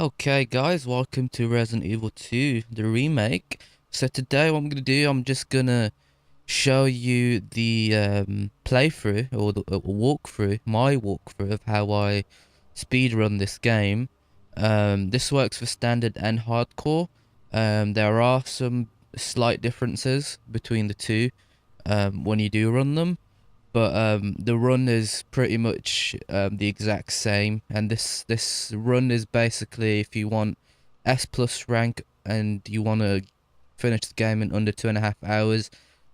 Okay guys, welcome to Resident Evil 2, the remake. So today what I'm going to do, I'm just going to show you the playthrough, or the walkthrough, my walkthrough of how I speedrun this game. This works for standard and hardcore. There are some slight differences between the two when you do run them. But the run is pretty much the exact same, and this run is basically if you want S plus rank and you want to finish the game in under 2.5 hours,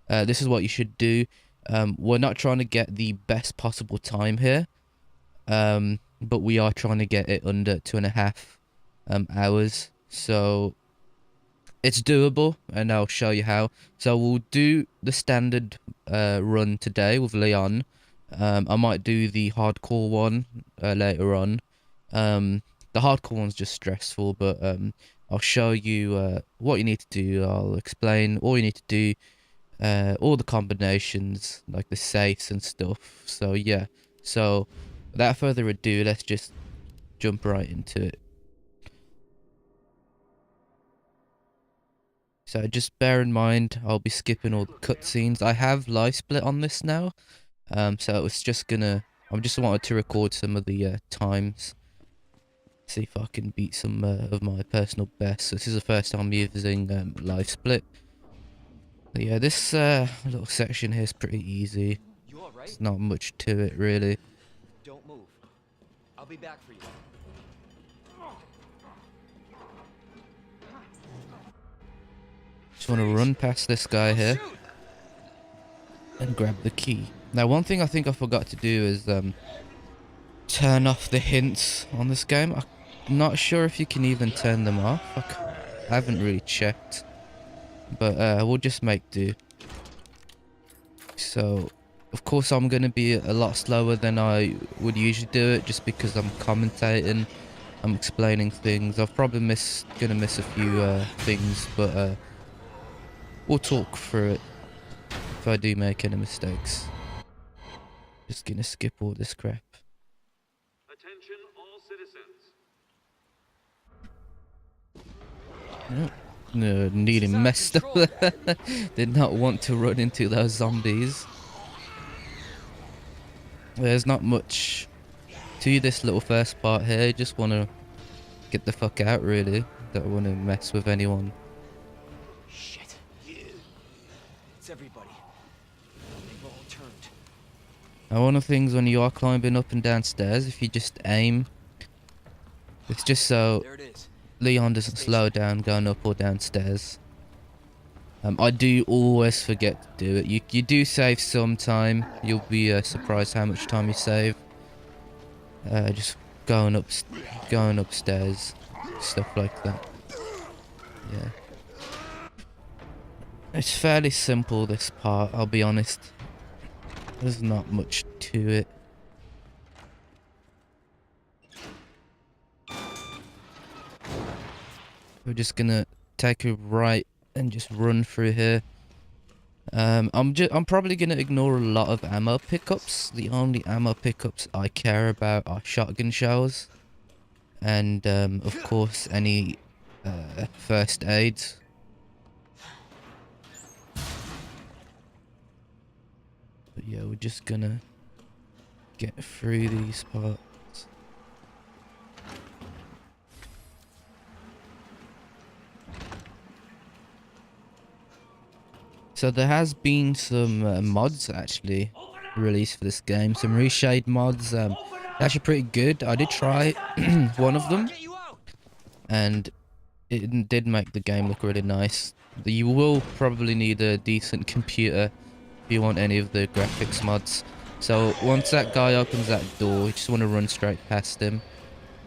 this is what you should do. We're not trying to get the best possible time here, but we are trying to get it under 2.5 hours. So it's doable, and I'll show you how. So we'll do the standard run today with Leon. I might do the hardcore one later on. The hardcore one's just stressful, but I'll show you what you need to do. I'll explain all you need to do, all the combinations, like the safes and stuff. So yeah, so without further ado, let's just jump right into it. So just bear in mind, I'll be skipping all the cutscenes. I have live split on this now, so it's just gonna. I just wanted to record some of the times, see if I can beat some of my personal bests. This is the first time I'm using live split. But yeah, this little section here is pretty easy. There's not much to it really. Don't move. I'll be back for you. Just want to run past this guy here and grab the key. Now, one thing I think I forgot to do is turn off the hints on this game. I'm not sure if you can even turn them off. I haven't really checked, but we'll just make do. So, of course, I'm going to be a lot slower than I would usually do it, just because I'm commentating, I'm explaining things. I've probably gonna miss a few things, but we'll talk through it if I do make any mistakes. Just gonna skip all this crap. Attention all citizens. No, nearly messed up. Did not want to run into those zombies. There's not much to this little first part here. Just want to get the fuck out, really. Don't want to mess with anyone. Shit. It's everybody. They've all turned. Now, one of the things when you are climbing up and down stairs, if you just aim, it's just so There it is. Leon doesn't slow down going up or downstairs. I do always forget to do it. You do save some time. You'll be surprised how much time you save. Just going upstairs, stuff like that. Yeah, it's fairly simple, this part. I'll be honest. There's not much to it. We're just gonna take a right and just run through here. I'm probably gonna ignore a lot of ammo pickups. The only ammo pickups I care about are shotgun shells, and of course any first aids. But yeah, we're just gonna get through these parts. So there has been some mods actually released for this game. Some reshade mods. Actually pretty good. I did try one of them, and it did make the game look really nice. You will probably need a decent computer if you want any of the graphics mods. So once that guy opens that door, you just want to run straight past him.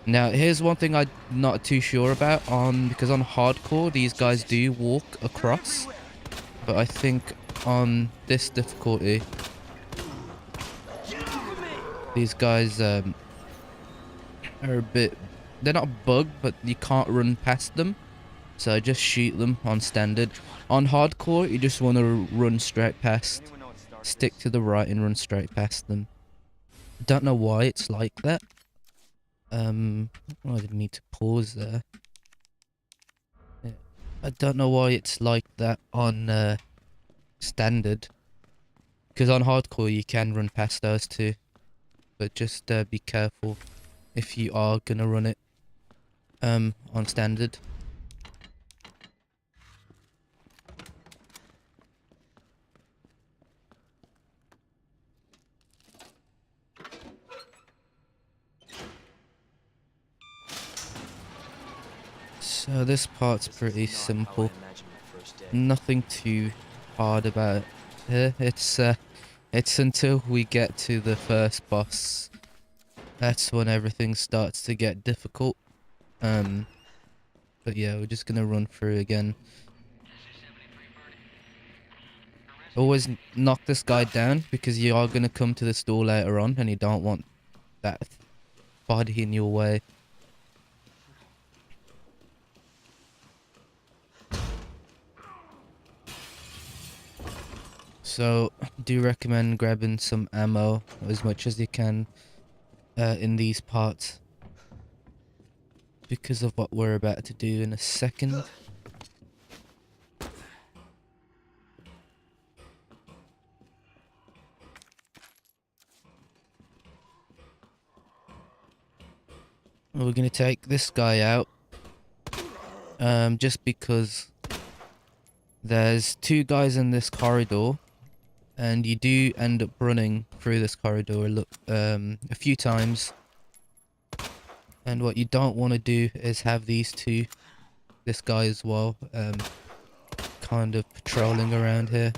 Now here's one thing I'm not too sure about because on hardcore these guys do walk across. But I think on this difficulty, these guys are a bit... They're not bugged, but you can't run past them. So just shoot them on standard. On hardcore, you just want to run straight past. Stick to the right and run straight past them. Don't know why it's like that. I didn't need to pause there. Yeah. I don't know why it's like that on standard, because on hardcore you can run past those too, but just be careful if you are gonna run it on standard. So this part's pretty This is not how I simple. imagined my first day. Nothing too hard about it. It's until we get to the first boss. That's when everything starts to get difficult. But yeah, we're just gonna run through again. Always knock this guy down, because you are gonna come to this door later on and you don't want that body in your way. So, do recommend grabbing some ammo as much as you can in these parts, because of what we're about to do in a second. We're gonna take this guy out, just because there's two guys in this corridor, and you do end up running through this corridor a few times. And what you don't want to do is have these two, this guy as well, kind of patrolling around here.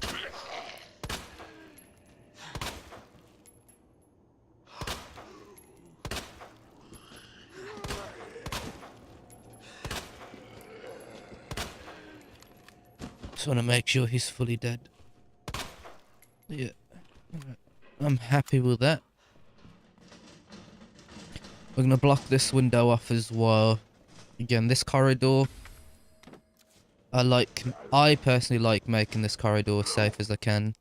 Just want to make sure he's fully dead. Yeah, alright. I'm happy with that. We're gonna block this window off as well. Again, this corridor, I personally like making this corridor as safe as I can.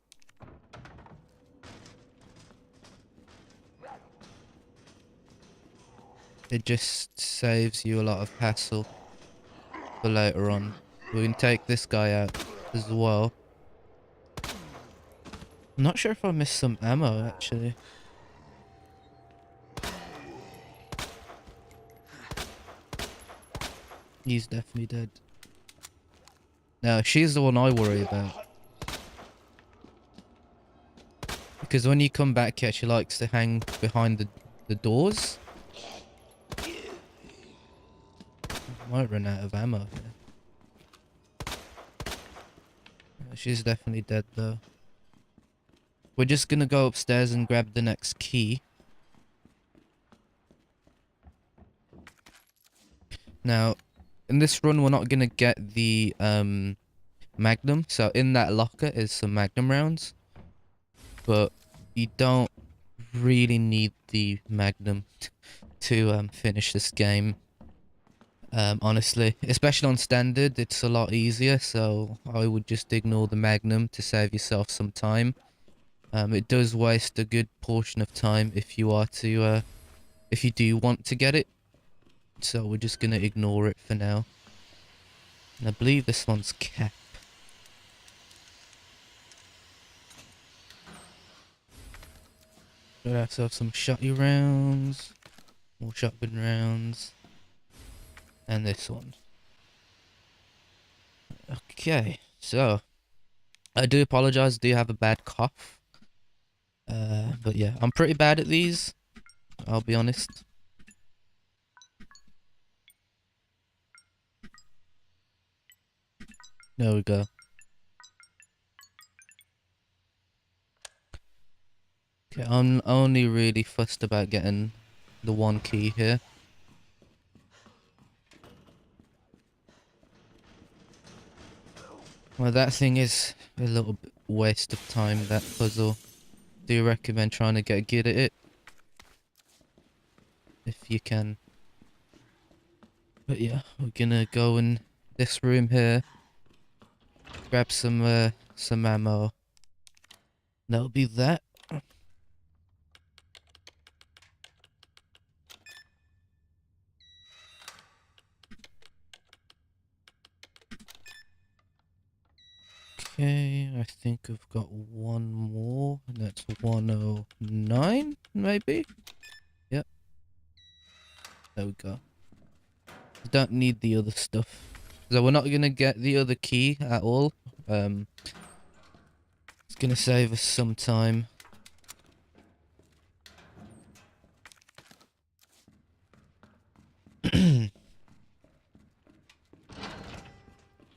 It just saves you a lot of hassle for later on. We can take this guy out as well. I'm not sure if I missed some ammo actually. He's definitely dead. No, she's the one I worry about. Because when you come back here, she likes to hang behind the doors. Might run out of ammo here. She's definitely dead though. We're just gonna go upstairs and grab the next key. Now, in this run, we're not gonna get the Magnum. So in that locker is some Magnum rounds, but you don't really need the Magnum to finish this game. Honestly, especially on standard, it's a lot easier. So I would just ignore the Magnum to save yourself some time. It does waste a good portion of time if you are to, if you do want to get it. So we're just gonna ignore it for now. And I believe this one's cap. Got ourselves some shotty rounds, more shotgun rounds, and this one. Okay, so I do apologize. I do have a bad cough. But yeah, I'm pretty bad at these, I'll be honest. There we go. Okay, I'm only really fussed about getting the one key here. Well, that thing is a little bit waste of time, that puzzle. Do recommend trying to get good at it, if you can. But yeah, we're gonna go in this room here, grab some ammo. That'll be that. Okay, I think I've got one more, and that's 109, maybe? Yep, there we go. Don't need the other stuff. So we're not gonna get the other key at all. It's gonna save us some time.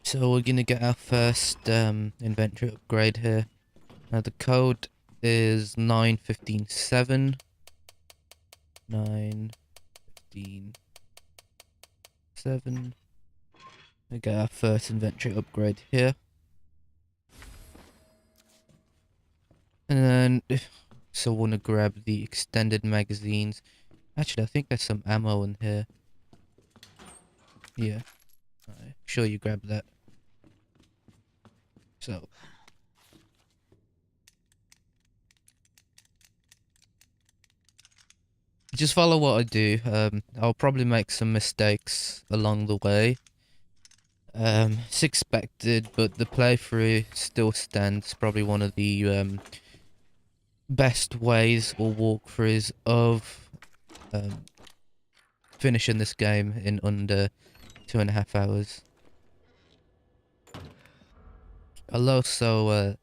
So we're gonna get our first inventory upgrade here. Now the code is 9157. 9157. We get our first inventory upgrade here. And then, so I want to grab the extended magazines. Actually, I think there's some ammo in here. Yeah. Alright, sure you grab that. So. Just follow what I do. I'll probably make some mistakes along the way. It's expected, but the playthrough still stands. Probably one of the best ways or walkthroughs of finishing this game in under 2.5 hours. I'll also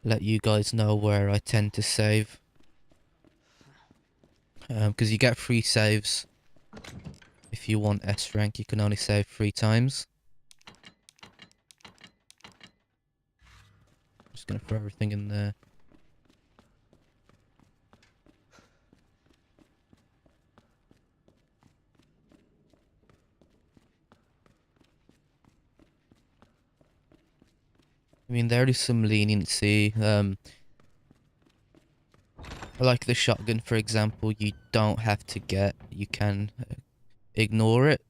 let you guys know where I tend to save. Because you get free saves. If you want S rank, you can only save 3 times. Just gonna throw everything in there. I mean, there is some leniency. Like the shotgun, for example, you don't have to get. You can ignore it.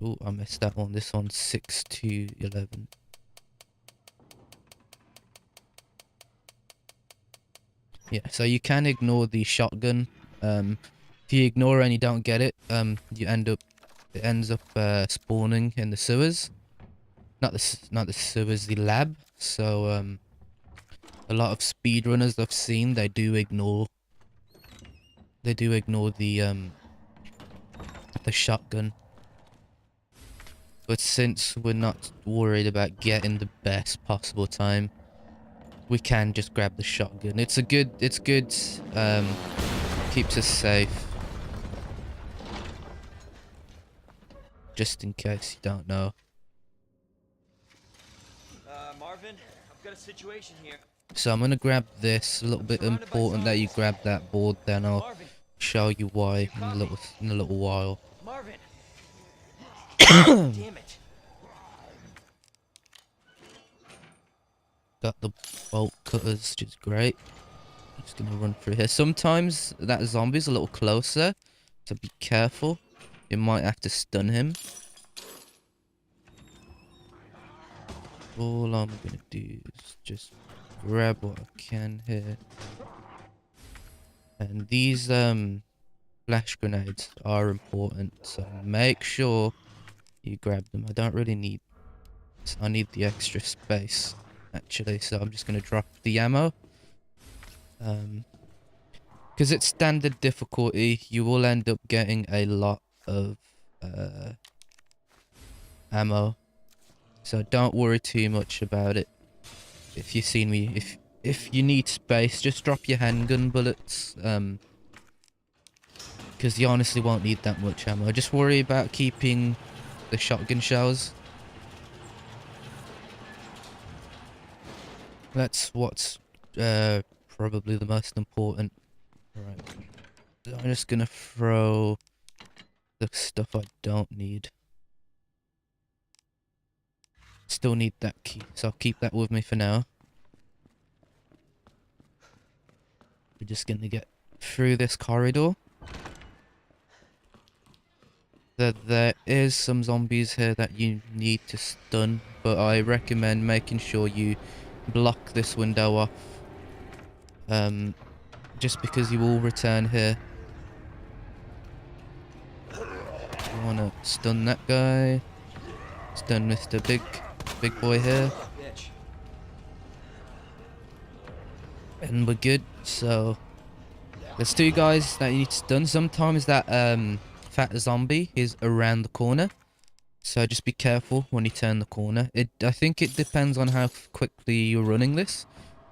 Oh, I missed that one. This one's 6 to 11. Yeah, so you can ignore the shotgun. If you ignore it and you don't get it, you end up. It ends up spawning in the sewers. Not the sewers, the lab. So a lot of speedrunners I've seen, they do ignore the shotgun. But since we're not worried about getting the best possible time, we can just grab the shotgun. It's good, keeps us safe. Just in case you don't know. Marvin, I've got a situation here. So I'm gonna grab this. A little bit important that you grab that board, then I'll Marvin, show you why in a little while. Marvin. Damn it. Got the bolt cutters, which is great. Just gonna run through here. Sometimes that zombie's a little closer, so be careful. You might have to stun him. All I'm gonna do is just grab what I can here. And these flash grenades are important, so make sure you grab them. I don't really need. I need the extra space actually, so I'm just gonna drop the ammo. Because it's standard difficulty, you will end up getting a lot of ammo. So don't worry too much about it. If you see me, if you need space, just drop your handgun bullets. Because you honestly won't need that much ammo. Just worry about keeping the shotgun shells. That's what's probably the most important. Right. I'm just gonna throw the stuff I don't need. Still need that key, so I'll keep that with me for now. We're just gonna get through this corridor. There is some zombies here that you need to stun, but I recommend making sure you block this window off. Just because you will return here. You wanna stun that guy. It's done, Mr. Big Boy here, Bitch. and we're good. So there's two guys that you need to stun. Sometimes that fat zombie is around the corner, so just be careful when you turn the corner. I think it depends on how quickly you're running this.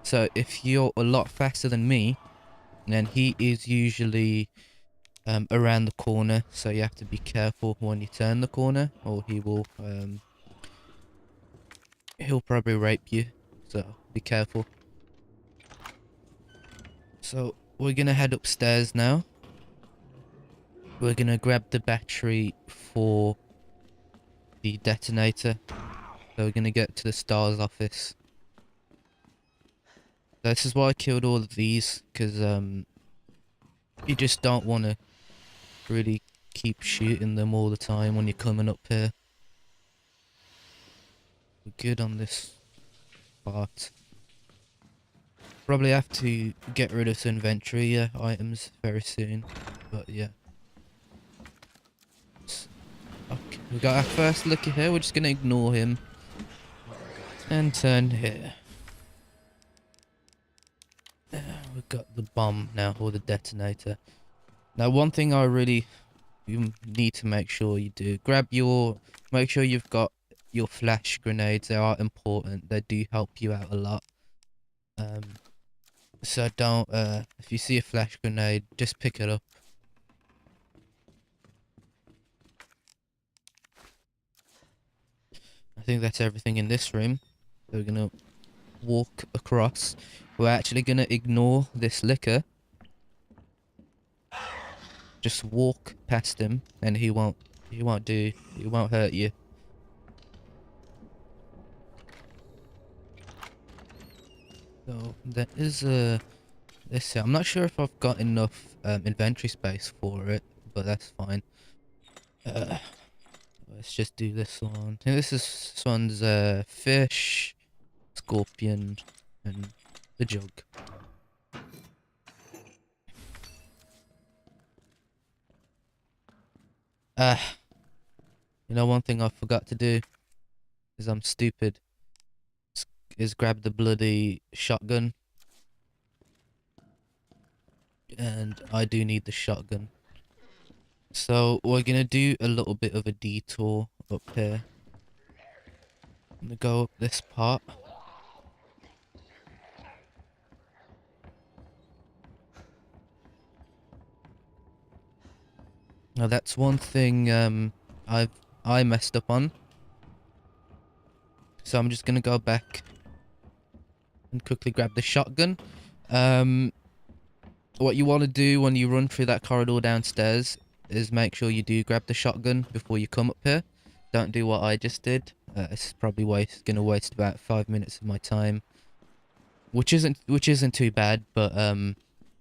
So if you're a lot faster than me, then he is usually around the corner, so you have to be careful when you turn the corner, or he'll probably rape you. So be careful. So we're gonna head upstairs now. We're gonna grab the battery for the detonator. So we're gonna get to the STARS office. This is why I killed all of these, because you just don't want to really keep shooting them all the time when you're coming up here. We're good on this part. Probably have to get rid of some inventory items very soon, but yeah. Okay, we got our first looker here. We're just gonna ignore him and turn here. We've got the bomb now, or the detonator. Now, one thing you need to make sure you do: make sure you've got your flash grenades. They are important. They do help you out a lot. So don't. If you see a flash grenade, just pick it up. I think that's everything in this room. So we're gonna walk across. We're actually gonna ignore this licker. Just walk past him, and he won't hurt you. So there is this. I'm not sure if I've got enough inventory space for it, but that's fine. Let's just do this one. I think this one's fish, scorpion, and the jug. You know, one thing I forgot to do is I'm stupid. Is grab the bloody shotgun. And I do need the shotgun. So we're gonna do a little bit of a detour up here. I'm gonna go up this part. Now that's one thing I messed up on. So I'm just gonna go back and quickly grab the shotgun. What you want to do when you run through that corridor downstairs is make sure you do grab the shotgun before you come up here. Don't do what I just did. It's probably gonna waste about 5 minutes of my time, which isn't too bad. But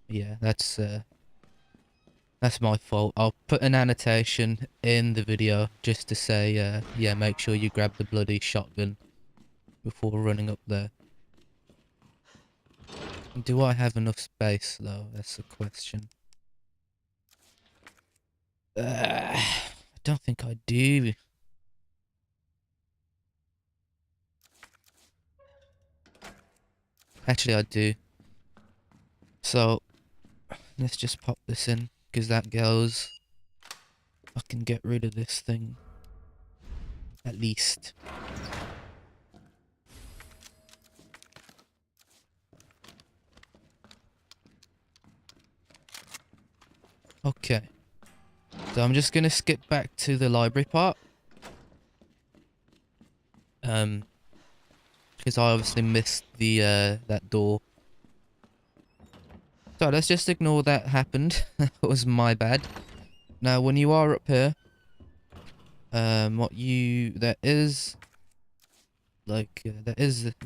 yeah, that's my fault. I'll put an annotation in the video just to say yeah, make sure you grab the bloody shotgun before running up there. Do I have enough space though? That's the question. I don't think I do. Actually, I do. So let's just pop this in, because that goes. I can get rid of this thing. At least. Okay. So I'm just gonna skip back to the library part. Because I obviously missed the that door. So let's just ignore that happened. That was my bad. Now when you are up here, there is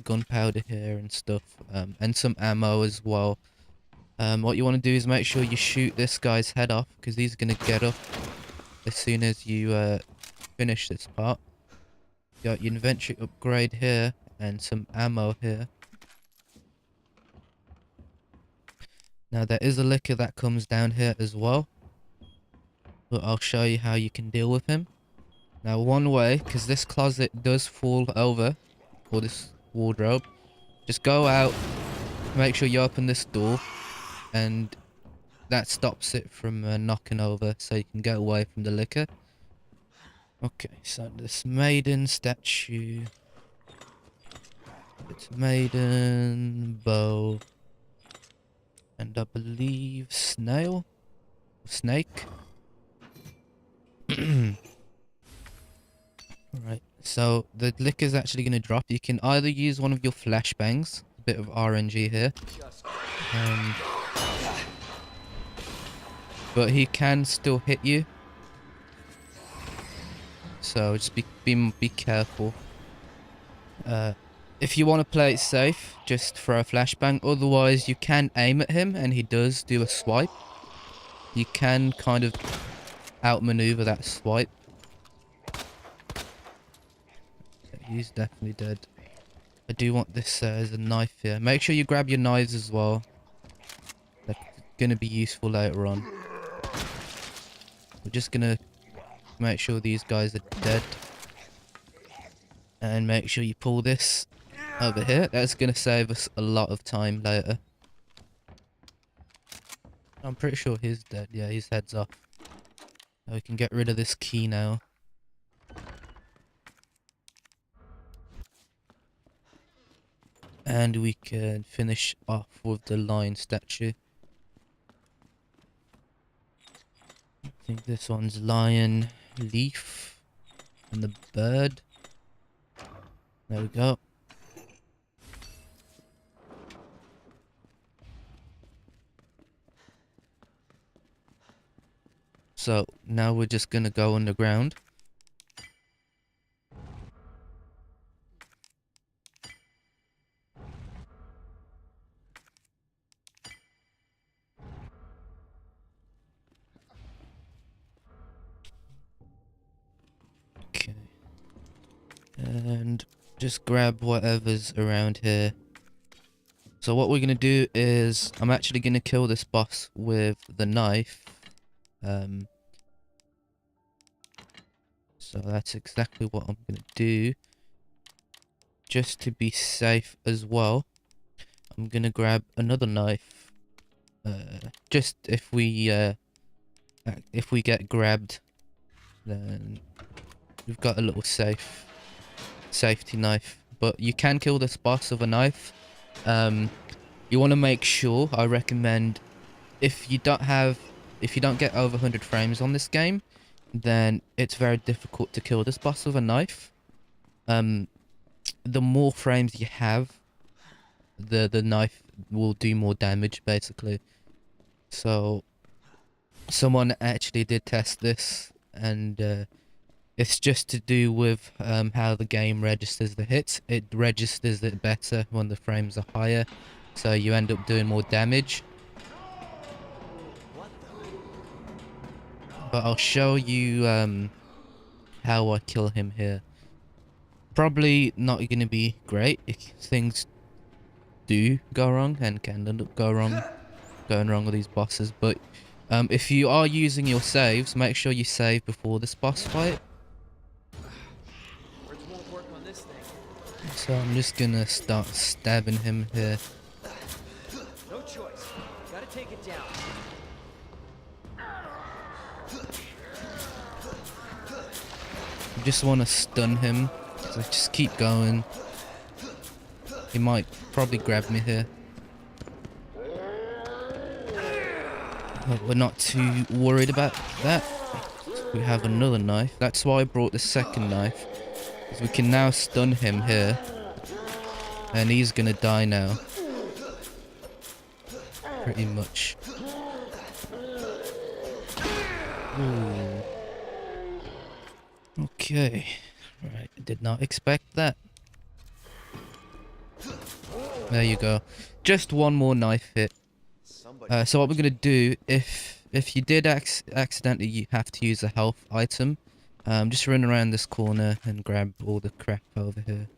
gunpowder here and stuff, and some ammo as well. What you want to do is make sure you shoot this guy's head off, because he's gonna get up as soon as you finish this part. You got your inventory upgrade here and some ammo here. Now there is a licker that comes down here as well, but I'll show you how you can deal with him. Now one way, because this closet does fall over, or this wardrobe, just go out, make sure you open this door, and that stops it from knocking over, so you can get away from the liquor. Okay, so this Maiden Statue. It's Maiden, Bow, and I believe Snail? Snake? Alright, so the liquor's actually going to drop. You can either use one of your flashbangs, a bit of RNG here, um, but he can still hit you. So just be careful. If you want to play it safe, just throw a flashbang. Otherwise, you can aim at him, and he does do a swipe. You can kind of outmaneuver that swipe. He's definitely dead. I do want this as a knife here. Make sure you grab your knives as well. They're gonna be useful later on. We're just gonna make sure these guys are dead. And make sure you pull this over here. That's gonna save us a lot of time later. I'm pretty sure he's dead. Yeah, his head's off. Now we can get rid of this key now. And we can finish off with the lion statue. I think this one's lion, leaf, and the bird. There we go. So now we're just gonna go underground. Okay. And just grab whatever's around here. So what we're gonna do is, I'm actually gonna kill this boss with the knife. So that's exactly what I'm gonna do. Just to be safe as well, I'm gonna grab another knife. Just if we get grabbed, then we've got a little safety knife. But you can kill this boss with a knife. You want to make sure, I recommend, if you don't get over 100 frames on this game, then it's very difficult to kill this boss with a knife. The more frames you have, the knife will do more damage, basically. So someone actually did test this, and it's just to do with how the game registers the hits. It registers it better when the frames are higher, so you end up doing more damage. But I'll show you how I kill him here. Probably not going to be great if things do go wrong, and can end up going wrong with these bosses. But if you are using your saves, make sure you save before this boss fight. So I'm just gonna start stabbing him here. No choice. Gotta take it down. I just want to stun him. So just keep going. He might probably grab me here. But we're not too worried about that. We have another knife. That's why I brought the second knife. Because we can now stun him here. And he's gonna die now. Pretty much. Ooh. Okay. Right, I did not expect that. There you go. Just one more knife hit. So what we're gonna do, if you did accidentally you have to use a health item, just run around this corner and grab all the crap over here.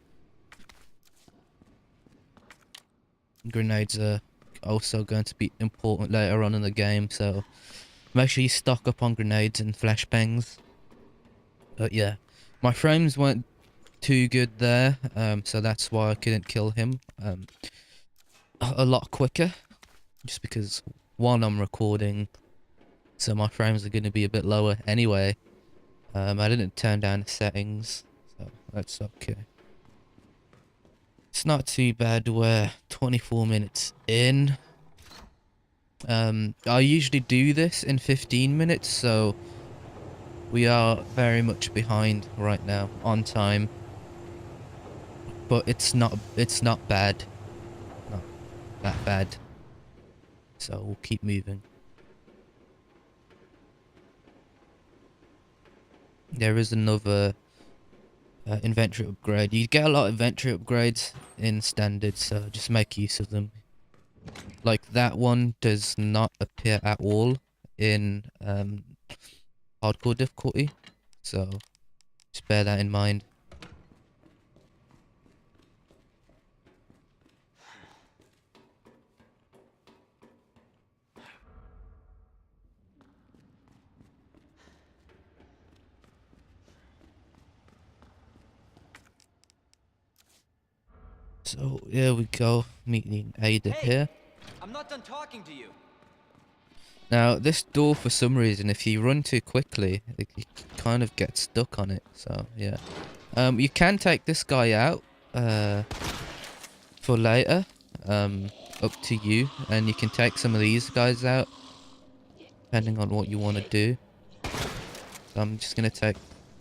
Grenades are also going to be important later on in the game, so make sure you stock up on grenades and flashbangs. But yeah, My frames weren't too good there, so that's why I couldn't kill him a lot quicker. Just because, one, I'm recording, so my frames are going to be a bit lower anyway. I didn't turn down the settings, so that's okay. It's not too bad. We're 24 minutes in. I usually do this in 15 minutes, so we are very much behind right now on time. But it's not bad. Not that bad. So we'll keep moving. There is another inventory upgrade. You get a lot of inventory upgrades in standard, so just make use of them. Like that one does not appear at all in hardcore difficulty, so just bear that in mind. So here we go, meeting Ada here. I'm not done talking to you. Now this door, for some reason, if you run too quickly, you kind of get stuck on it. So yeah, you can take this guy out for later. Up to you, and you can take some of these guys out depending on what you want to do. So I'm just gonna take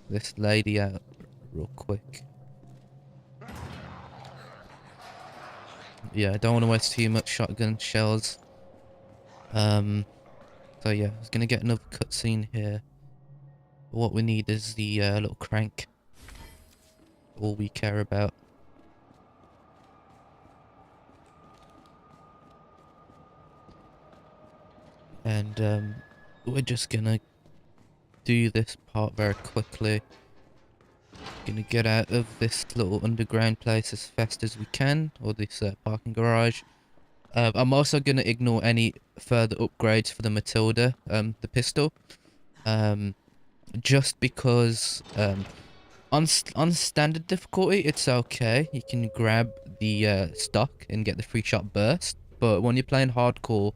this lady out real quick. Yeah, I don't want to waste too much shotgun shells. So yeah, I was gonna get another cutscene here. What we need is the little crank. All we care about. And we're just gonna do this part very quickly. Gonna get out of this little underground place as fast as we can, or this parking garage. I'm also gonna ignore any further upgrades for the Matilda, the pistol, just because on standard difficulty it's okay. You can grab the stock and get the free shot burst, but when you're playing hardcore,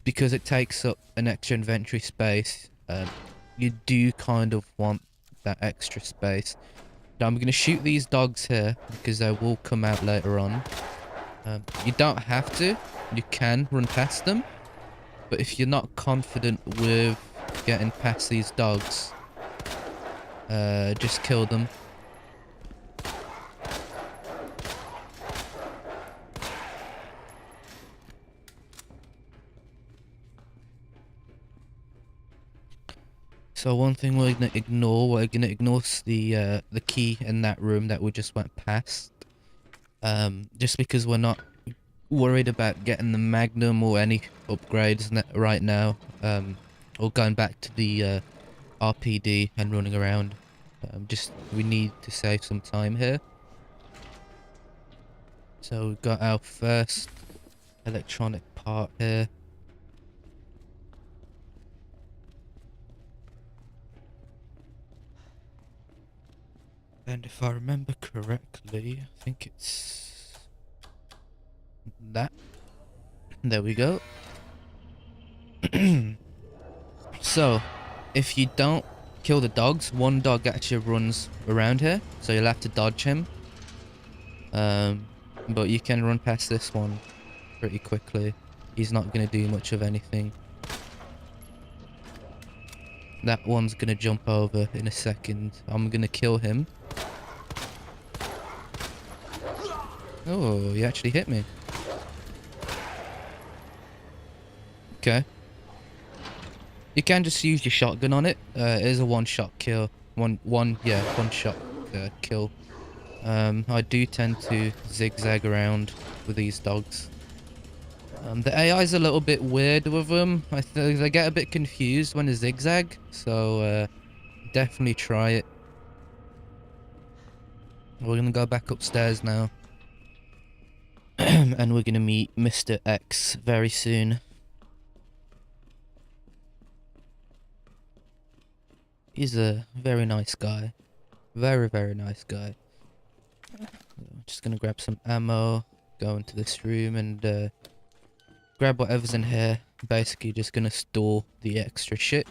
because it takes up an extra inventory space, you do kind of want that extra space. Now I'm going to shoot these dogs here because they will come out later on. You don't have to. You can run past them. But if you're not confident with getting past these dogs, just kill them. So one thing we're gonna ignore, the key in that room that we just went past. Just because we're not worried about getting the Magnum or any upgrades right now. Or going back to the RPD and running around. We need to save some time here. So we've got our first electronic part here. And if I remember correctly, I think it's that. There we go. So, if you don't kill the dogs, one dog actually runs around here, so you'll have to dodge him. But you can run past this one pretty quickly. He's not going to do much of anything. That one's going to jump over in a second. I'm going to kill him. Oh, he actually hit me. Okay. You can just use your shotgun on it. It is a one-shot kill. One shot kill. I do tend to zigzag around with these dogs. The AI is a little bit weird with them. They get a bit confused when they zigzag, so definitely try it. We're gonna go back upstairs now. And we're gonna meet Mr. X very soon. He's a very nice guy. Very, very nice guy. Just gonna grab some ammo, go into this room and grab whatever's in here. Basically just gonna store the extra shit.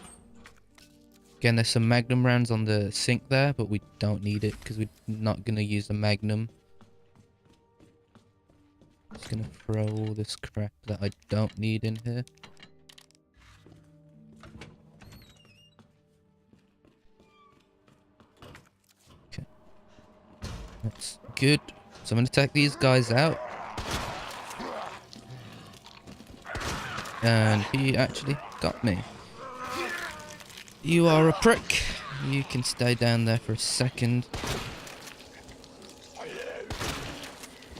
Again, there's some magnum rounds on the sink there, but we don't need it because we're not gonna use the magnum. Just gonna throw all this crap that I don't need in here. Okay. That's good. So I'm gonna take these guys out. And he actually got me. You are a prick. You can stay down there for a second.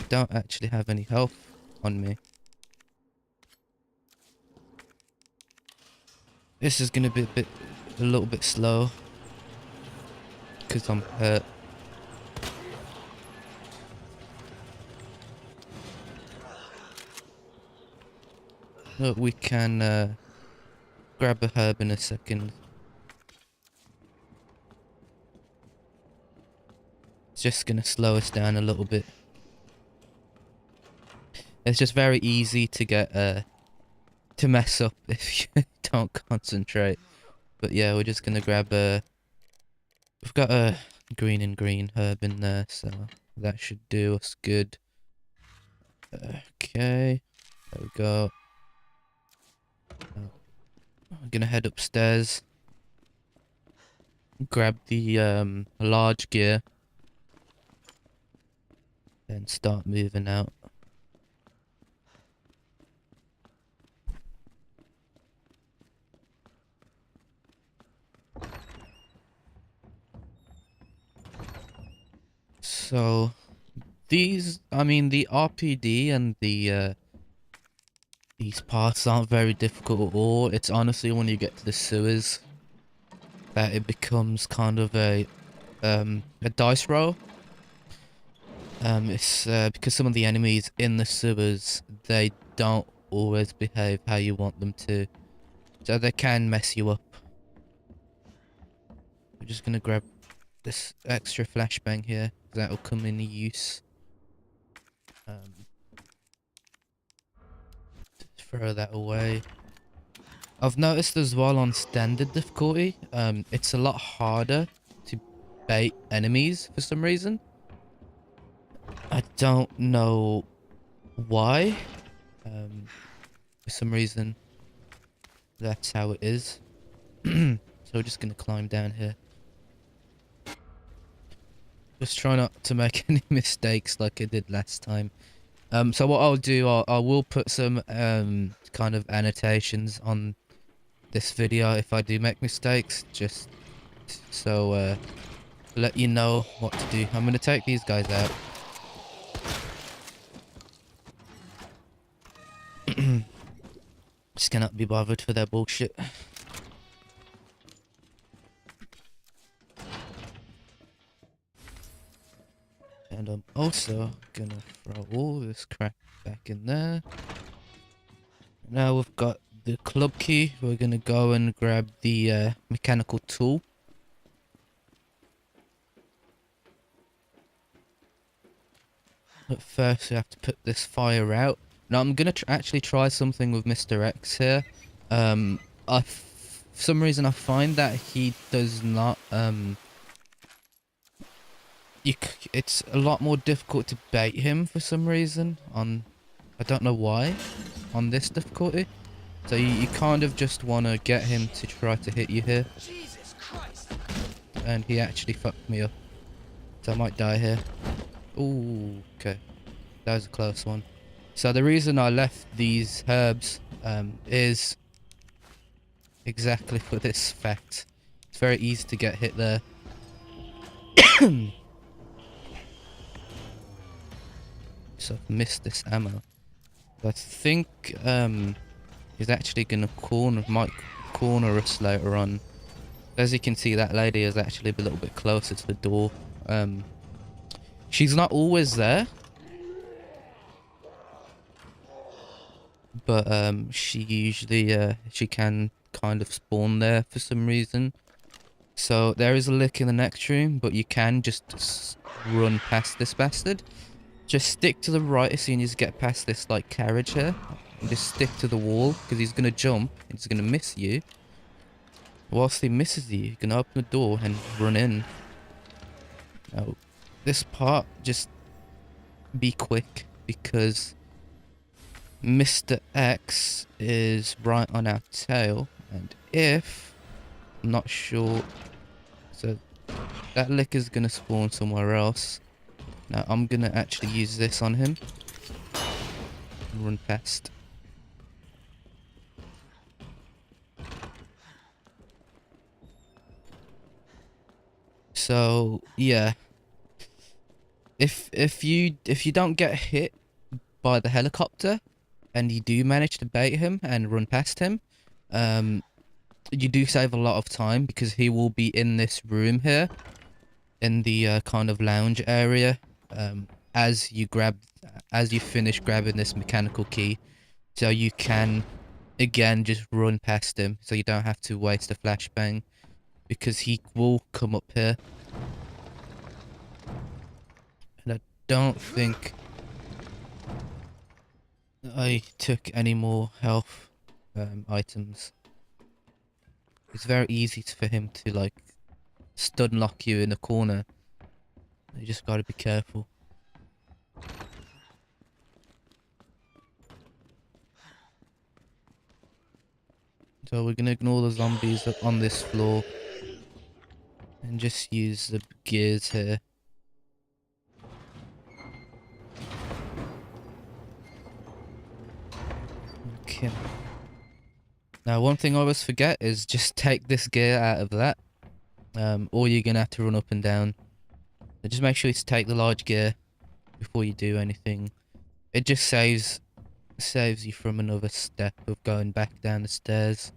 Don't actually have any health on me. This is gonna be a little bit slow because I'm hurt. But we can grab a herb in a second. It's just gonna slow us down a little bit. It's just very easy to get to mess up if you don't concentrate. But yeah, we're just gonna grab we've got a green and green herb in there, so that should do us good. Okay, there we go. I'm gonna head upstairs, grab the large gear, and start moving out. So these, I mean, the RPD and the these parts aren't very difficult at all. It's honestly when you get to the sewers that it becomes kind of a dice roll. It's because some of the enemies in the sewers, they don't always behave how you want them to, so they can mess you up. We're just gonna grab this extra flashbang here, that'll come in use. Throw that away. I've noticed as well on standard difficulty, it's a lot harder to bait enemies for some reason. I don't know why. For some reason, that's how it is. So we're just gonna climb down here. Just try not to make any mistakes like I did last time. So what I'll do, I will put some kind of annotations on this video if I do make mistakes, just so let you know what to do. I'm gonna take these guys out. Just cannot be bothered for their bullshit. And I'm also gonna throw all this crap back in there. Now we've got the club key. We're gonna go and grab the mechanical tool. But first we have to put this fire out. Now I'm gonna actually try something with Mr. X here. For some reason I find that he does not it's a lot more difficult to bait him for some reason on, I don't know why, on this difficulty. So you kind of just want to get him to try to hit you here. Jesus Christ. And he actually fucked me up. So I might die here. Ooh, okay. That was a close one. So the reason I left these herbs is exactly for this fact. It's very easy to get hit there. So I've missed this ammo. I think he's actually gonna might corner us later on. As you can see, that lady is actually a little bit closer to the door. She's not always there, but she usually she can kind of spawn there for some reason. So there is a lick in the next room, but you can just run past this bastard. Just stick to the right as soon as you get past this like carriage here. And just stick to the wall because he's gonna jump. He's gonna miss you. Whilst he misses you, you can open the door and run in. Now, this part, just be quick because Mr. X is right on our tail, and if I'm not sure, so that lick is gonna spawn somewhere else. Now I'm gonna actually use this on him and run past. So yeah, if you don't get hit by the helicopter and you do manage to bait him and run past him, you do save a lot of time because he will be in this room here in the kind of lounge area as you finish grabbing this mechanical key, so you can again just run past him so you don't have to waste a flashbang because he will come up here. And I don't think I took any more health items. It's very easy for him to like stun lock you in a corner. You just gotta be careful. So we're gonna ignore the zombies up on this floor and just use the gears here. Okay. Now one thing I always forget is just take this gear out of that. Or you're gonna have to run up and down. So just make sure you take the large gear before you do anything. It just saves you from another step of going back down the stairs.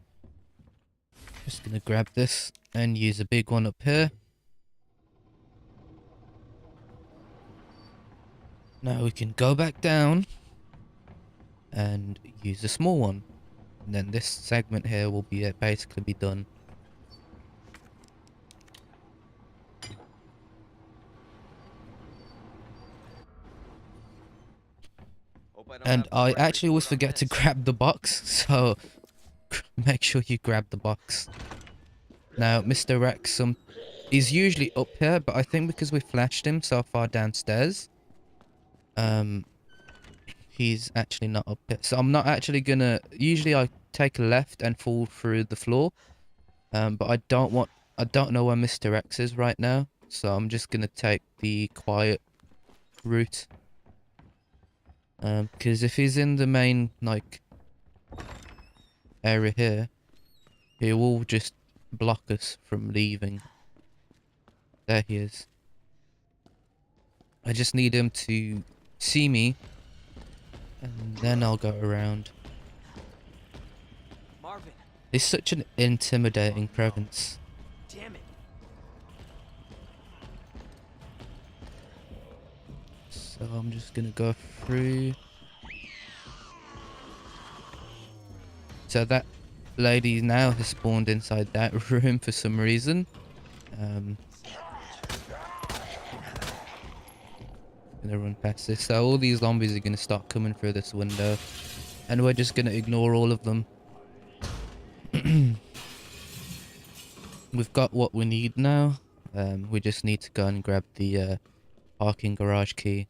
Just gonna grab this and use a big one up here. Now we can go back down and use a small one. And then this segment here will be basically be done. And I actually always forget to grab the box, so make sure you grab the box. Now, Mr. Rex, he's usually up here, but I think because we flashed him so far downstairs, he's actually not up here. So I'm not actually gonna, usually I take a left and fall through the floor, but I don't know where Mr. X is right now, so I'm just gonna take the quiet route. Because if he's in the main, like, area here, he will just block us from leaving. There he is. I just need him to see me, and then I'll go around. Marvin, It's such an intimidating presence. damn it. So I'm just gonna go through. So that lady now has spawned inside that room for some reason. Gonna run past this. So all these zombies are gonna start coming through this window, and we're just gonna ignore all of them. We've got what we need now. We just need to go and grab the parking garage key.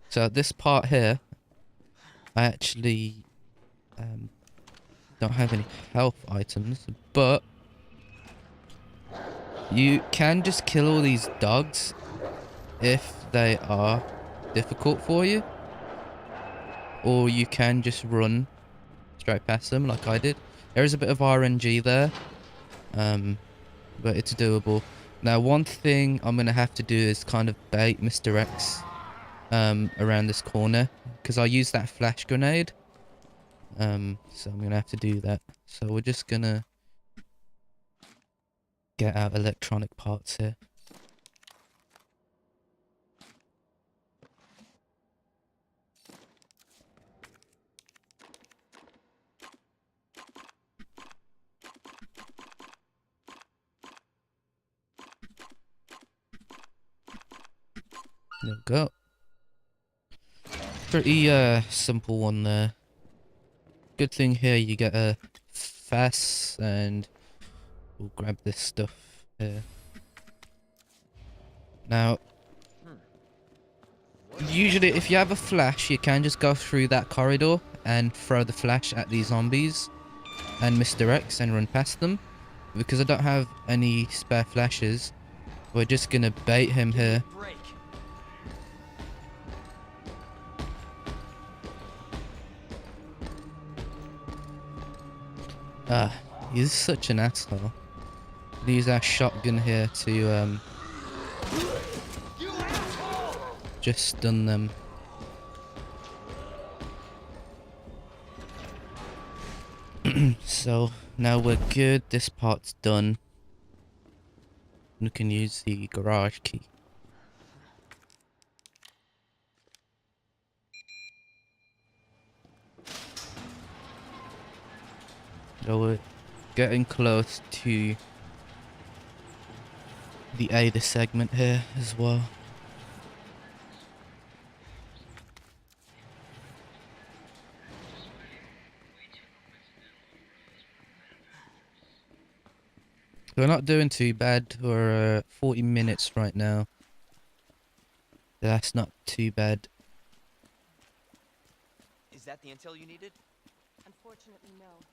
So this part here, I actually don't have any health items, but you can just kill all these dogs if they are difficult for you, or you can just run straight past them like I did. There is a bit of RNG there, but it's doable. Now one thing I'm gonna have to do is kind of bait Mr. X around this corner, because I used that flash grenade, so I'm gonna have to do that. So we're just gonna get out electronic parts here. There we go. Pretty simple one there. Good thing here you get a fast, and we'll grab this stuff here. Now, usually if you have a flash, you can just go through that corridor and throw the flash at these zombies and misdirects and run past them. Because I don't have any spare flashes, we're just gonna bait him here. Break. He's such an asshole. We'll use our shotgun here to just stun them. So now we're good. This part's done. We can use the garage key. So we're getting close to the Ada segment here as well. We're not doing too bad. We're 40 minutes right now. That's not too bad. Is that the intel you needed? Unfortunately, no.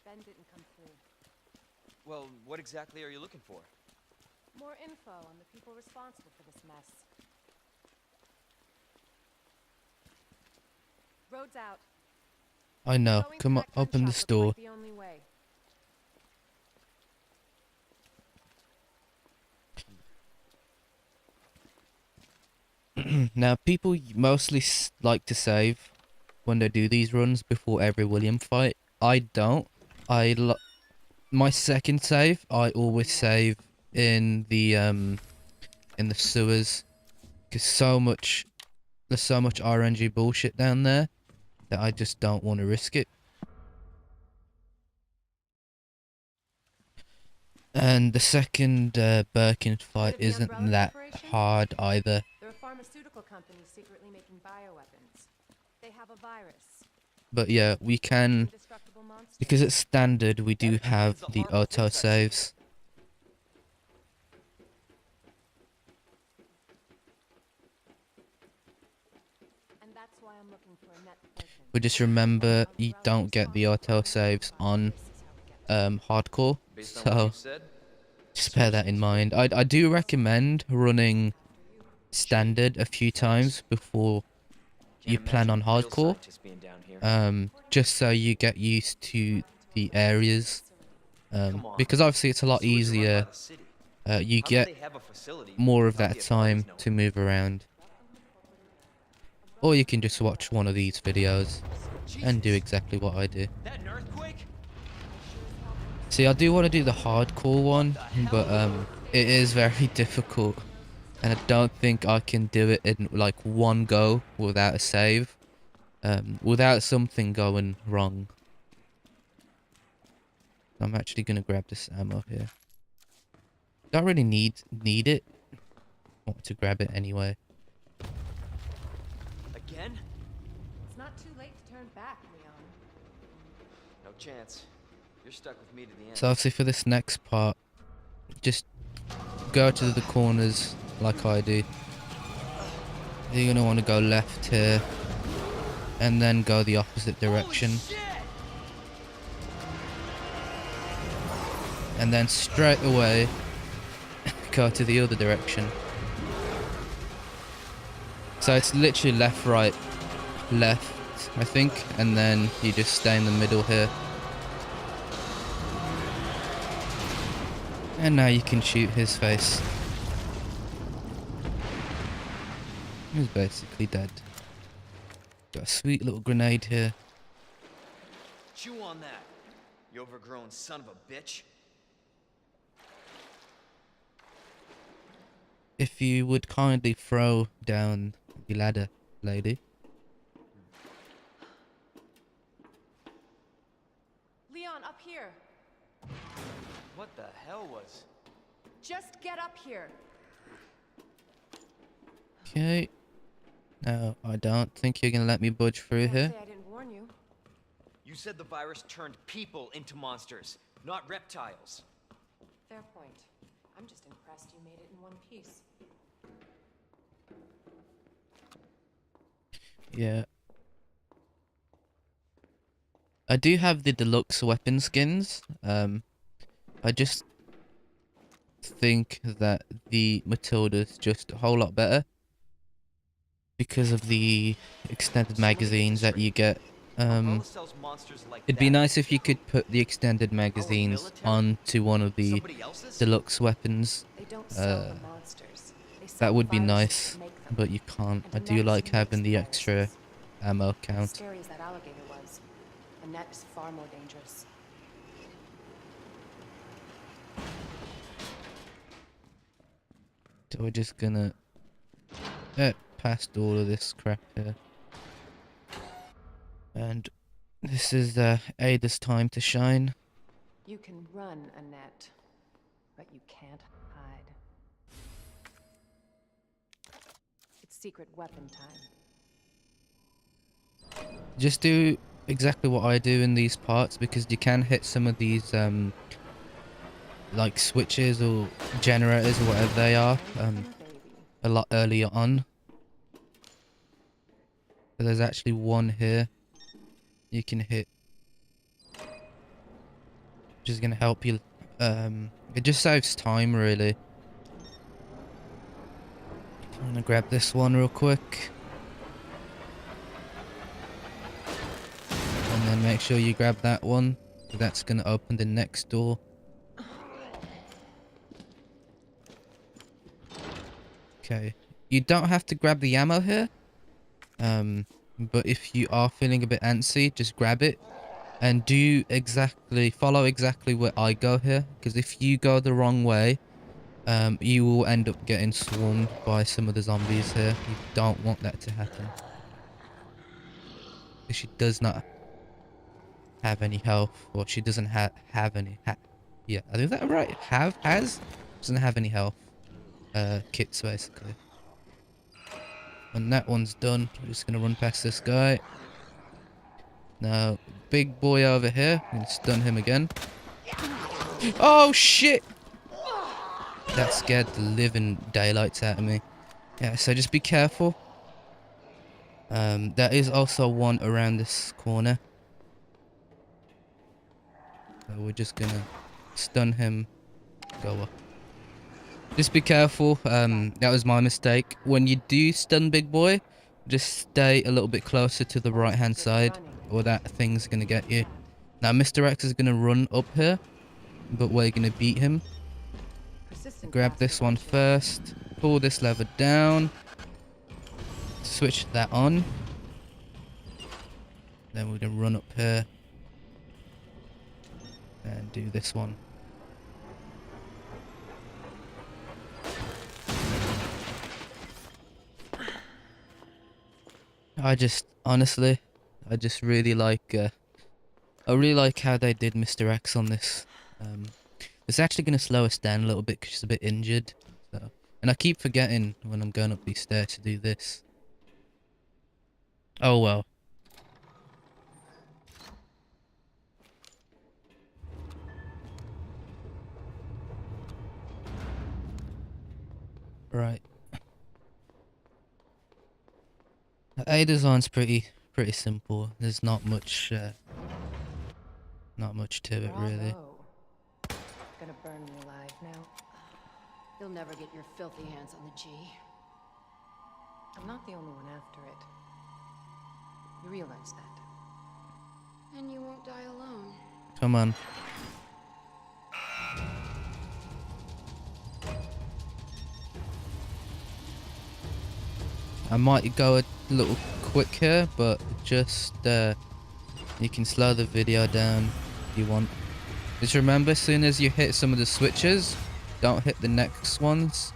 Ben didn't come through. Well, what exactly are you looking for? More info on the people responsible for this mess. Road's out. I know. Going to Come on, that gun open the shop store. looks like the only way. Now, people mostly like to save when they do these runs before every William fight. I don't. My second save, I always save in the sewers, because there's so much RNG bullshit down there that I just don't want to risk it. And the second Birkin fight Heard of the isn't Umbrella that Corporation? hard either. They're a pharmaceutical company secretly making bioweapons. They have a virus. But yeah, we can, Indestructible monster. because it's standard, we do That have contains the harmful auto insects. saves. And that's why I'm looking for a net person. But just remember, you don't get the auto saves on hardcore, Based on what so you said, just bear that in mind. I do recommend running standard a few times before you can't plan on imagine real hardcore, scientists being down here. just so you get used to the areas, Come on. because obviously it's a lot Sewers are run by easier. the city. You How could get they have a facility more of without that the authorities time knowing? to move around, or you can just watch one of these videos and do Jesus, exactly what I do. that an earthquake? See, I do want to do the hardcore one, but it is very difficult, and I don't think I can do it in like one go without a save, without something going wrong. I'm actually gonna grab this ammo here. Don't really need it. I want to grab it anyway. Again? It's not too late to turn back, Leon. No chance. You're stuck with me to the end. So obviously for this next part, just go to the corners like I do. You're gonna want to go left here, and then go the opposite direction. Holy shit! And then straight away go to the other direction. So it's literally left, right, left, I think, and then you just stay in the middle here. And now you can shoot his face. He's basically dead. Got a sweet little grenade here. Chew on that, you overgrown son of a bitch. If you would kindly throw down the ladder, lady. Leon, up here. What the hell was? Just get up here. Okay. No, I don't think you're gonna let me budge through Can't here. say I didn't warn you. You said the virus turned people into monsters, not reptiles. Fair point. I'm just impressed you made it in one piece. Yeah. I do have the deluxe weapon skins. I just think that the Matilda's just a whole lot better because of the extended So let me get this magazines that straight. you get. Umbrella sells monsters like It'd be that nice to if you people. could put the extended Our magazines military? onto one of the Somebody else's? deluxe weapons. They don't sell the monsters. They sell That the would be viruses nice, that make them. but you can't. I And do Annette like makes having the the extra viruses. ammo As count. scary as that alligator was, Annette is far more dangerous. So we're just gonna get past all of this crap here. And this is Ada's time to shine. You can run, Annette, but you can't hide. It's secret weapon time. Just do exactly what I do in these parts because you can hit some of these like switches or generators or whatever they are From a baby. a lot earlier on. So there's actually one here you can hit, which is gonna help you. It just saves time really. I'm gonna grab this one real quick. And then make sure you grab that one. That's gonna open the next door. Okay. You don't have to grab the ammo here. But if you are feeling a bit antsy, just grab it. And follow exactly where I go here. Because if you go the wrong way, you will end up getting swarmed by some of the zombies here. You don't want that to happen. She does not have any health, or she doesn't have any. Yeah, I think that right. Doesn't have any health. Kits basically. When that one's done, we're just gonna run past this guy. Now, big boy over here. I'm gonna stun him again. Oh shit! That scared the living daylights out of me. Yeah, so just be careful. There is also one around this corner. So we're just gonna stun him. Go up. Just be careful. That was my mistake. When you do stun big boy, just stay a little bit closer to the right hand side, or that thing's gonna get you. Now Mr. X is gonna run up here, but we're gonna beat him. Persistent Grab this bastard, one aren't you? first. Pull this lever down. Switch that on. Then we're gonna run up here and do this one. Honestly, I just really like, I really like how they did Mr. X on this. It's actually gonna slow us down a little bit because she's a bit injured. So, and I keep forgetting when I'm going up these stairs to do this. Oh well. Right. The A design's pretty simple. There's not much to it really. Bravo. Gonna burn me alive now. You'll never get your filthy hands on the G. I'm not the only one after it. You realize that. And you won't die alone. Come on. I might go a little quick here, but just you can slow the video down if you want. Just remember, as soon as you hit some of the switches, don't hit the next ones.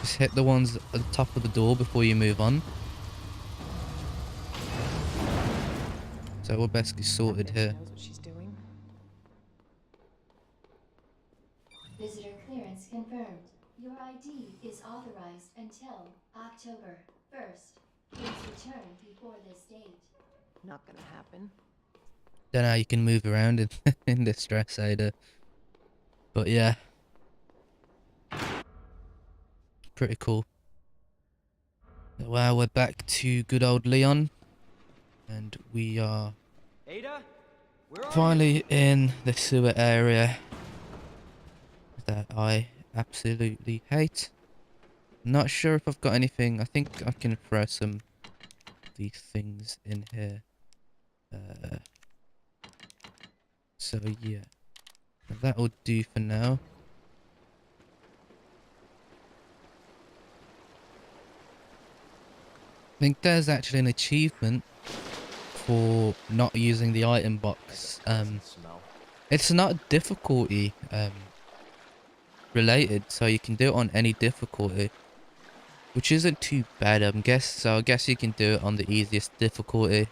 Just hit the ones at the top of the door before you move on. So we're basically sorted Bitch here. knows what she's doing. Visitor clearance confirmed. Your ID is authorized until October. First, he must return before this date. Not gonna happen. Don't know how you can move around in, in this stress aider. But yeah. Pretty cool. Well, we're back to good old Leon. And we are Ada, where are you? finally in the sewer area that I absolutely hate. Not sure if I've got anything. I think I can throw some of these things in here. So yeah, that will do for now. I think there's actually an achievement for not using the item box. Smell. It's not difficulty related, so you can do it on any difficulty, which isn't too bad. I guess you can do it on the easiest difficulty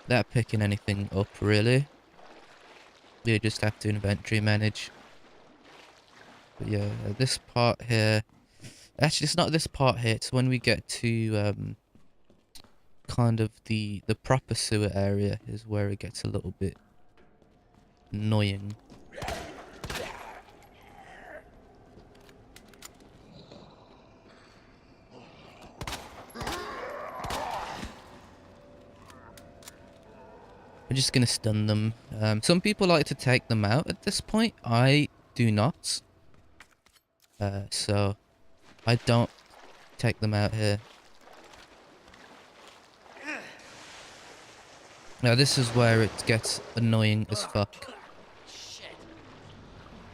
without picking anything up really. You just have to inventory manage. But yeah, this part here, actually it's not this part here, it's when we get to kind of the proper sewer area is where it gets a little bit annoying. We're just gonna stun them. Some people like to take them out at this point. I do not. So I don't take them out here. Now this is where it gets annoying as fuck.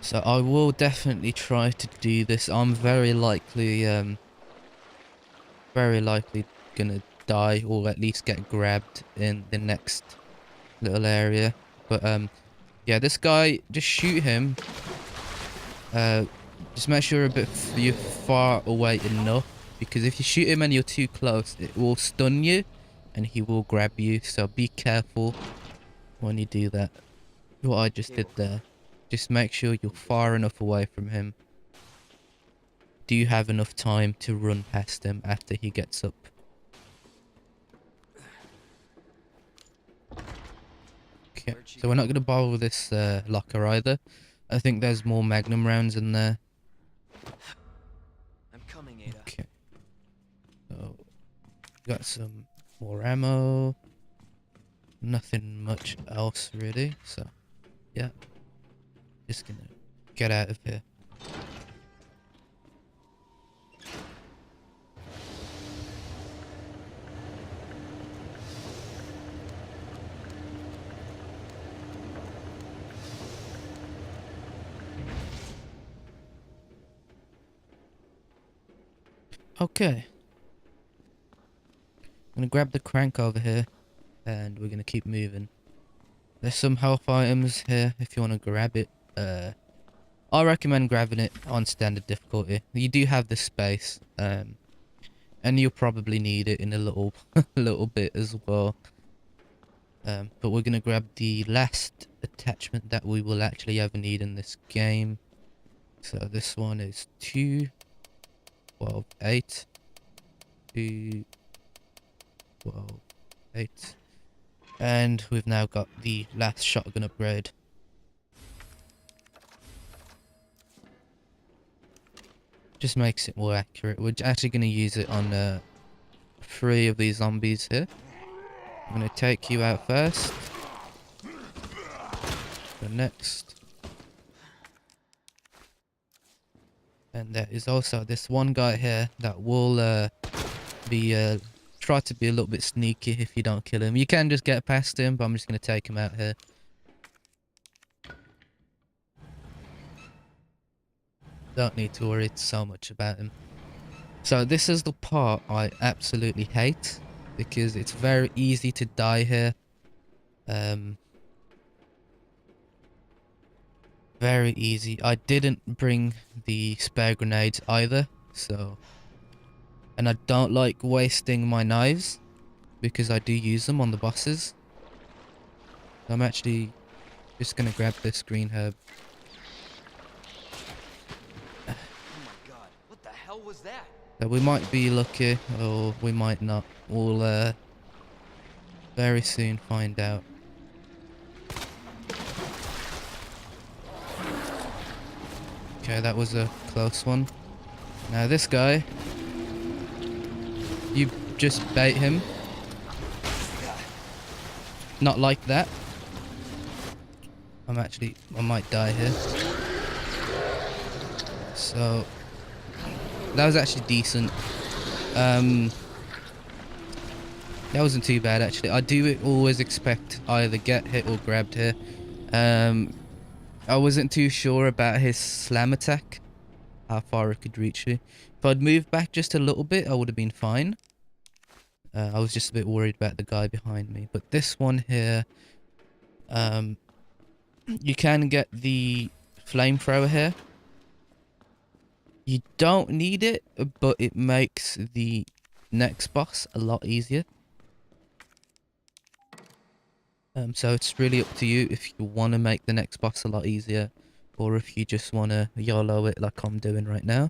So I will definitely try to do this. I'm very likely gonna die or at least get grabbed in the next little area. But yeah, this guy, just shoot him. Just make sure you're far away enough, because if you shoot him and you're too close, it will stun you and he will grab you. So be careful when you do that. What I just did there. Just make sure you're far enough away from him. Do you have enough time to run past him after he gets up? Okay, so we're not going to borrow this locker either. I think there's more magnum rounds in there. I'm coming, Ada. Okay. So, got some more ammo. Nothing much else really, so yeah. Just gonna get out of here. Okay. I'm gonna grab the crank over here and we're gonna keep moving. There's some health items here if you want to grab it. I recommend grabbing it on standard difficulty. You do have the space, and you'll probably need it in a little little bit as well. But we're gonna grab the last attachment that we will actually ever need in this game. So this one is 2-12-8. 2-12-8. And we've now got the last shotgun upgrade. Just makes it more accurate. We're actually going to use it on 3 of these zombies here. I'm going to take you out first. The next. And there is also this one guy here that will try to be a little bit sneaky if you don't kill him. You can just get past him, but I'm just going to take him out here. Don't need to worry so much about him. So this is the part I absolutely hate, because it's very easy to die here. Very easy. I didn't bring the spare grenades either, so... And I don't like wasting my knives, because I do use them on the bosses. I'm actually just gonna grab this green herb. Oh my god, what the hell was that? So we might be lucky, or we might not. We'll very soon find out. Okay, that was a close one. Now this guy, you just bait him. Not like that. I might die here. So that was actually decent. That wasn't too bad actually. I do always expect either get hit or grabbed here. I wasn't too sure about his slam attack, how far it could reach you. If I'd moved back just a little bit, I would have been fine. I was just a bit worried about the guy behind me. But this one here, you can get the flamethrower here. You don't need it, but it makes the next boss a lot easier. So it's really up to you if you want to make the next boss a lot easier, or if you just want to YOLO it like I'm doing right now.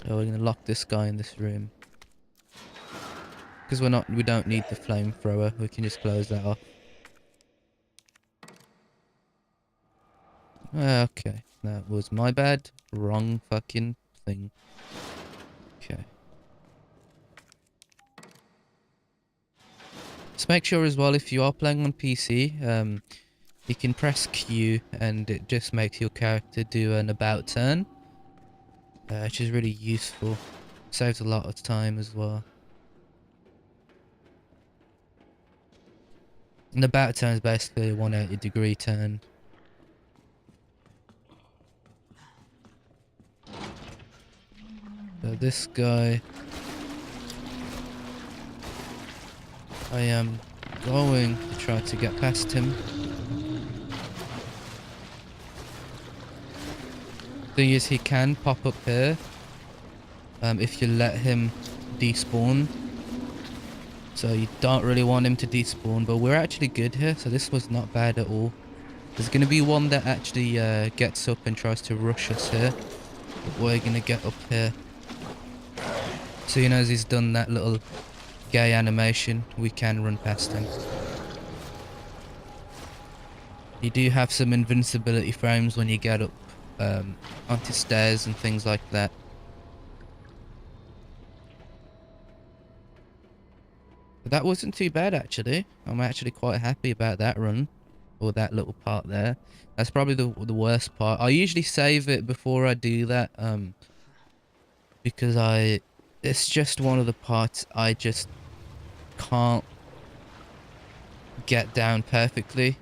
So we're gonna lock this guy in this room because we don't need the flamethrower. We can just close that off. Okay, that was my bad. Wrong fucking thing. Okay. Just make sure as well, if you are playing on PC, you can press Q and it just makes your character do an about turn, which is really useful. Saves a lot of time as well. An about turn is basically a 180-degree turn. So this guy, I am going to try to get past him. Thing is, he can pop up here if you let him despawn. So you don't really want him to despawn, but we're actually good here, so this was not bad at all. There's going to be one that actually gets up and tries to rush us here, but we're going to get up here. As soon as he's done that little gay animation, we can run past him. You do have some invincibility frames when you get up onto stairs and things like that. But that wasn't too bad actually. I'm actually quite happy about that run, or that little part there. That's probably the worst part. I usually save it before I do that, because it's just one of the parts I just can't get down perfectly.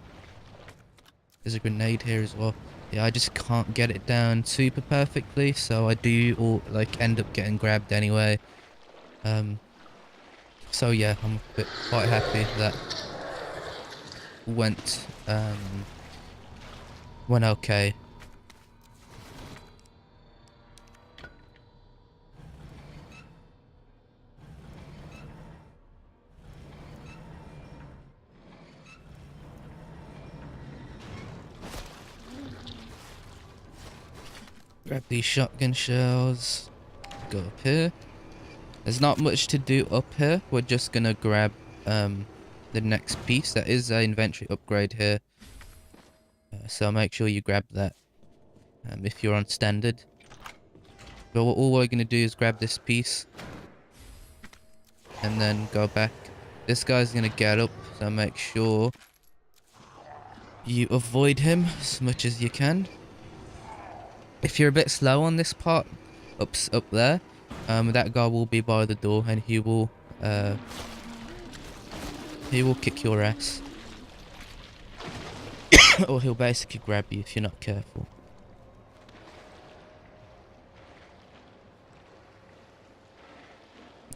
There's a grenade here as well. Yeah, I just can't get it down super perfectly, so I do end up getting grabbed anyway. So yeah, I'm quite happy that went okay. Grab these shotgun shells. Go up here. There's not much to do up here. We're just gonna grab the next piece. That is an inventory upgrade here. So make sure you grab that if you're on standard. But all we're gonna do is grab this piece and then go back. This guy's gonna get up, so make sure you avoid him as much as you can. If you're a bit slow on this part, up there, that guy will be by the door and he will kick your ass. Or he'll basically grab you if you're not careful.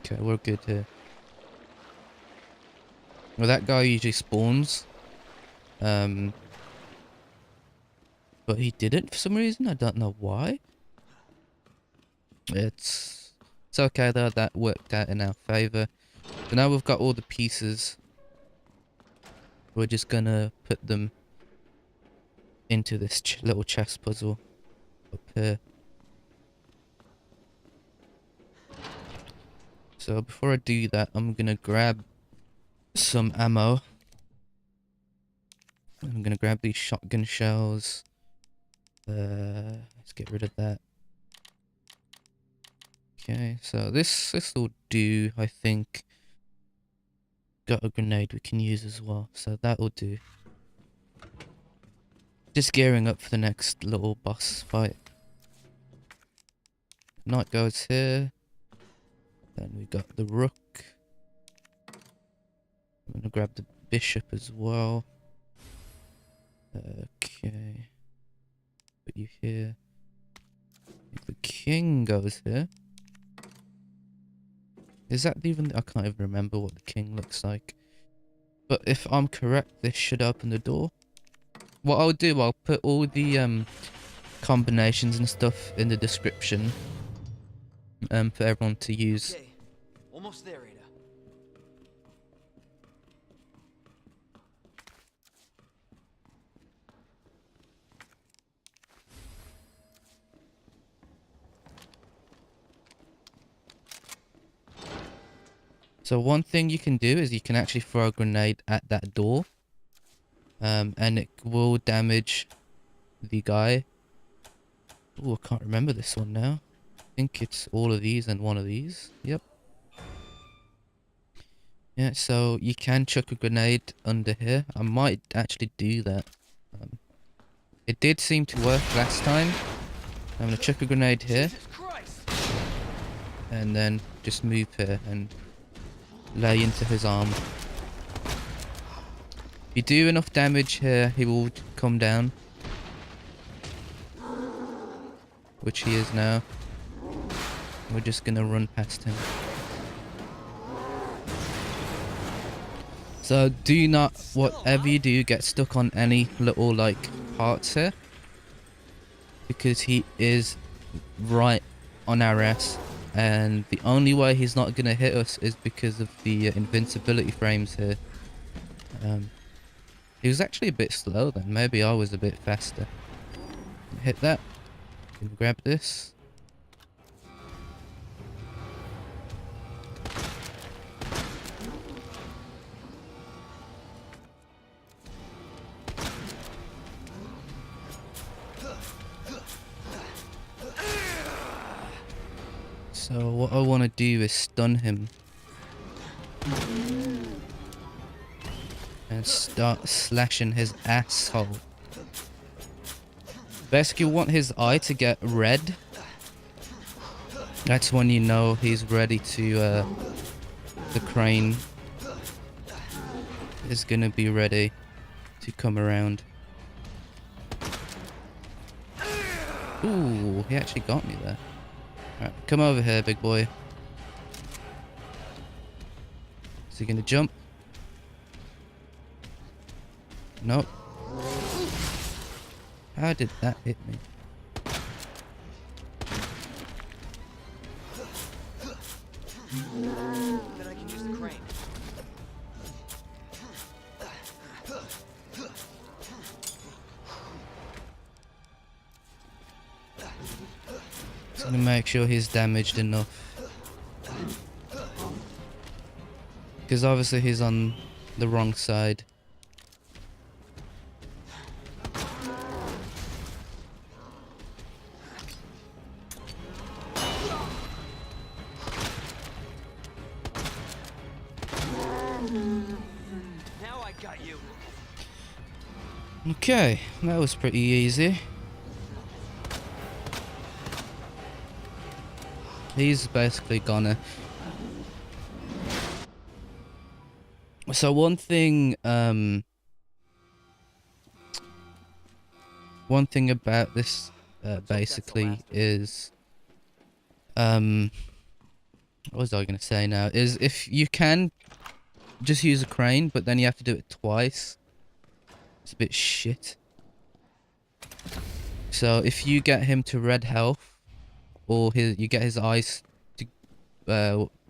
Okay, we're good here. Well, that guy usually spawns. But he didn't for some reason. I don't know why. It's okay though. That worked out in our favor. So now we've got all the pieces. We're just gonna put them into this little chess puzzle up here. So before I do that, I'm gonna grab some ammo. I'm gonna grab these shotgun shells. Let's get rid of that. Okay, so this will do, I think. Got a grenade we can use as well, so that will do. Just gearing up for the next little boss fight. Knight goes here. Then we got the rook. I'm gonna grab the bishop as well. Okay. Put you here. The king goes here. Is that even... I can't even remember what the king looks like. But if I'm correct, this should open the door. What I'll do, I'll put all the combinations and stuff in the description. For everyone to use. Okay, almost there, Ada. So one thing you can do is you can actually throw a grenade at that door. And it will damage the guy. Oh, I can't remember this one now. I think it's all of these and one of these. Yep. Yeah, so you can chuck a grenade under here. I might actually do that. It did seem to work last time. I'm going to chuck a grenade here. Jesus Christ! And then just move here and lay into his arm. If you do enough damage here, he will come down. Which he is now. We're just gonna run past him. So do not, whatever you do, get stuck on any little like parts here. Because he is right on our ass. And the only way he's not gonna hit us is because of the invincibility frames here. He was actually a bit slow then. Maybe I was a bit faster. Hit that. Can grab this. So what I want to do is stun him. And start slashing his asshole. Basically, you want his eye to get red. That's when you know he's ready to, the crane is gonna be ready to come around. Ooh, he actually got me there. Alright, come over here, big boy. Is he gonna jump? Nope. How did that hit me? Then I can use the crane. Just gonna make sure he's damaged enough. Because obviously he's on the wrong side. Now I got you. Okay, that was pretty easy. He's basically gonna... So one thing about this basically is what was I gonna say now? Is if you can just use a crane, but then you have to do it twice. It's a bit shit. So if you get him to red health, or you get his eyes to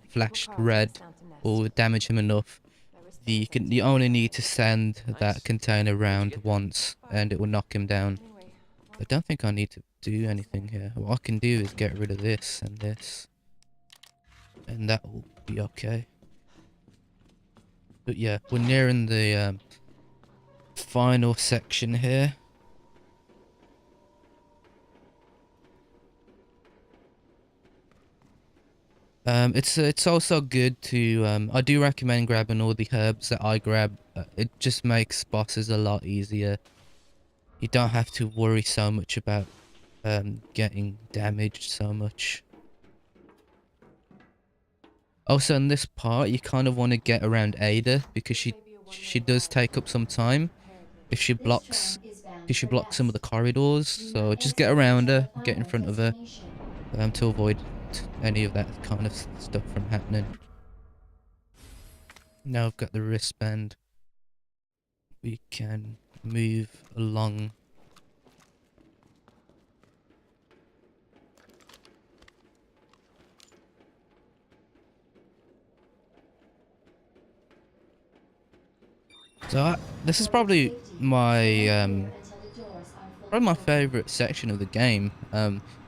flash red, or damage him enough, you only need to send Nice. that container Where'd you round get that? once and it will knock him down. Anyway, I don't think I need to do anything here. What I can do is get rid of this and this, and that will be okay. But yeah, we're nearing the final section here. It's also good to I do recommend grabbing all the herbs that I grab. It just makes bosses a lot easier. You don't have to worry so much about getting damaged so much. Also in this part you kind of want to get around Ada because she does take up some time if she This blocks train is bound if she for blocks some of the rest. corridors. Do So not just get exit around until the her, get in final front of her, destination. to avoid any of that kind of stuff from happening. Now I've got the wristband. We can move along. So this is For your probably safety, my remain clear until the doors are fully probably my open. favorite section of the game.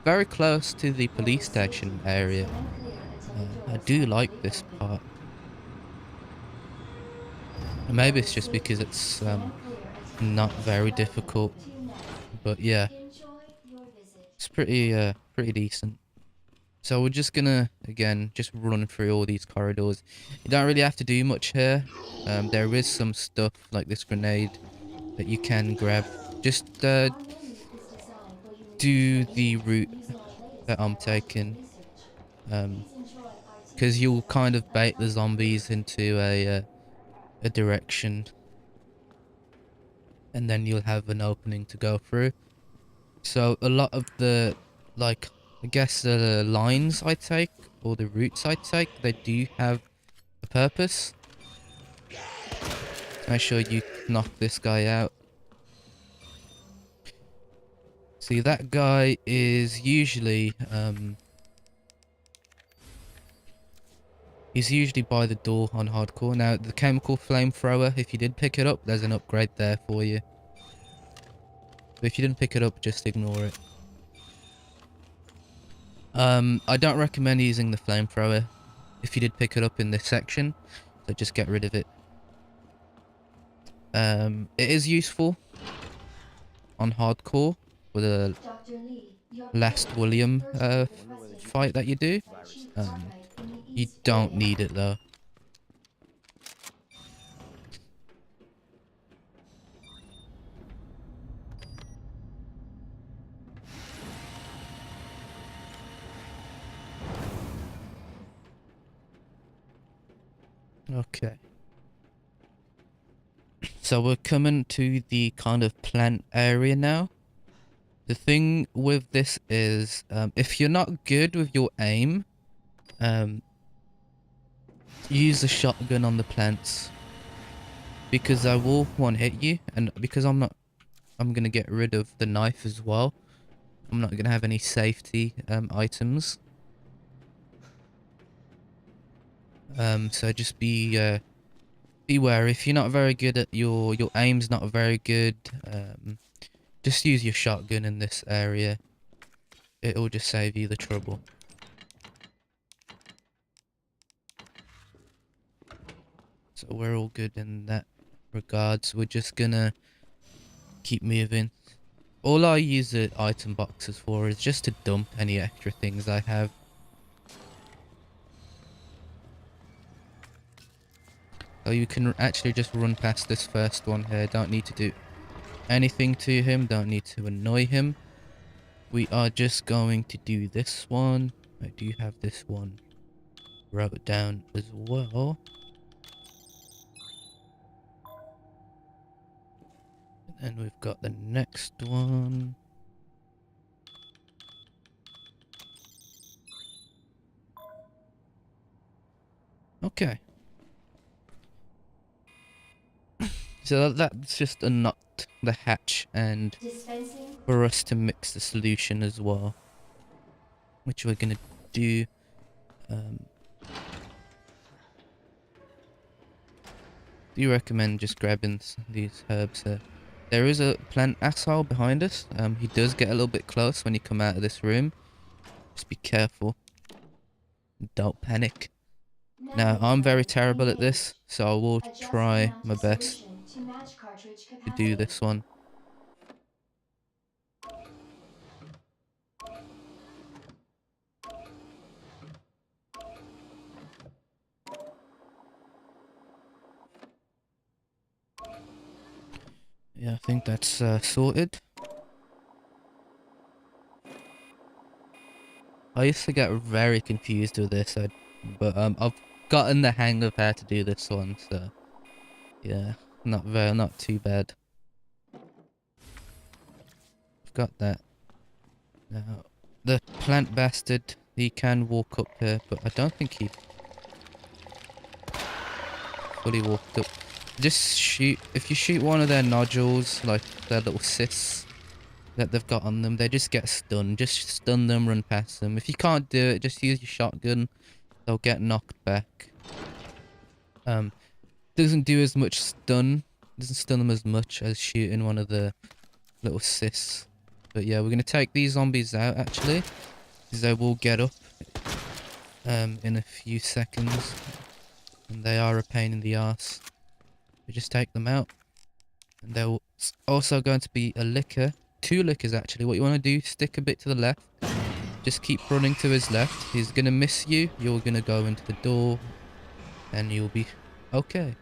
Very close to the For your police safety, station area. stand clear until the I doors do are like fully this open. part. And For maybe your it's just because safety, it's stand clear until the not doors very are difficult. open. To next. But yeah, Enjoy your visit. it's pretty decent. So we're just gonna again just run through all these corridors. You don't really have to do much here. There is some stuff like this grenade that you can grab. Just Our menu is designed for you to do the engage route using our latest that I'm biological taking. research. Um, Please enjoy our because tasty you'll kind selection of of bait the healthy zombies foods. into a direction, and then you'll have an opening to go through. So a lot of the, like, I guess the lines I take or the routes I take, they do have a purpose. Make sure you knock this guy out. See, that guy is usually he's usually by the door on hardcore. Now the chemical flamethrower, if you did pick it up, there's an upgrade there for you. But if you didn't pick it up, just ignore it. I don't recommend using the flamethrower if you did pick it up in this section, so just get rid of it. It is useful on hardcore for the Dr. Lee, your last presence is William urgently requested fight that you do. by Chief Um, Archite in the you East don't Building. need it though. Okay. So we're coming to the kind of plant area now. The thing with this is, if you're not good with your aim, use the shotgun on the plants. Because I will one hit you, and because I'm gonna get rid of the knife as well. I'm not gonna have any safety items. So just beware. If you're not very good at your aim's not very good, just use your shotgun in this area. It'll just save you the trouble. So we're all good in that regards. We're just gonna keep moving. All I use the item boxes for is just to dump any extra things I have. So you can actually just run past this first one here. Don't need to do anything to him. Don't need to annoy him. We are just going to do this one. I do have this one wrote down as well. And we've got the next one. Okay. So that's just unlocked the hatch and Dispensing. for us to mix the solution as well. Which we're gonna do. do recommend just grabbing these herbs here. There is a plant asshole behind us. He does get a little bit close when you come out of this room. Just be careful. Don't panic. Now, I'm very terrible at this, so I will Adjust try mount my best solution to match cartridge to do capacity. this one. Yeah, I think that's sorted. I used to get very confused with this, but I've gotten the hang of how to do this one, so yeah, not too bad. I've got that. Now, the plant bastard, he can walk up here, but I don't think he fully walked up. Just shoot, if you shoot one of their nodules, like their little cysts that they've got on them, they just get stunned. Just stun them, run past them. If you can't do it, just use your shotgun. They'll get knocked back. Doesn't do as much stun. Doesn't stun them as much as shooting one of the little cysts. But yeah, we're gonna take these zombies out actually, because they will get up in a few seconds, and they are a pain in the ass. We just take them out, and there's also going to be a licker, 2 lickers actually. What you want to do, stick a bit to the left. Just keep running to his left. He's gonna miss you. You're gonna go into the door, and you'll be okay.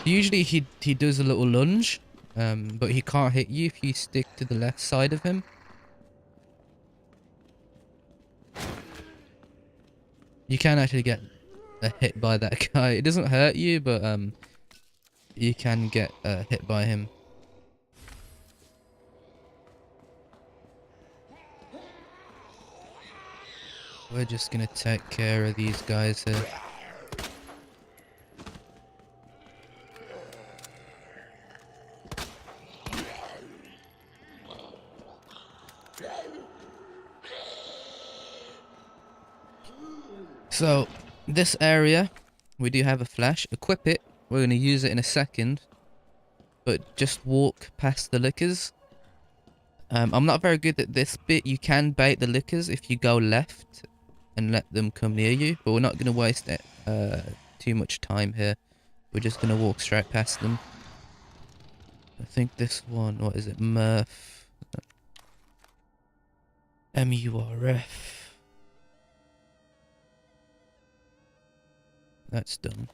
Usually he does a little lunge, but he can't hit you if you stick to the left side of him. You can actually get hit by that guy. It doesn't hurt you, but you can get hit by him. We're just gonna take care of these guys here. So, this area, we do have a flash. Equip it. We're going to use it in a second. But just walk past the lickers. I'm not very good at this bit. You can bait the lickers if you go left and let them come near you. But we're not going to waste too much time here. We're just going to walk straight past them. I think this one, what is it? Murph. M-U-R-F. That's done.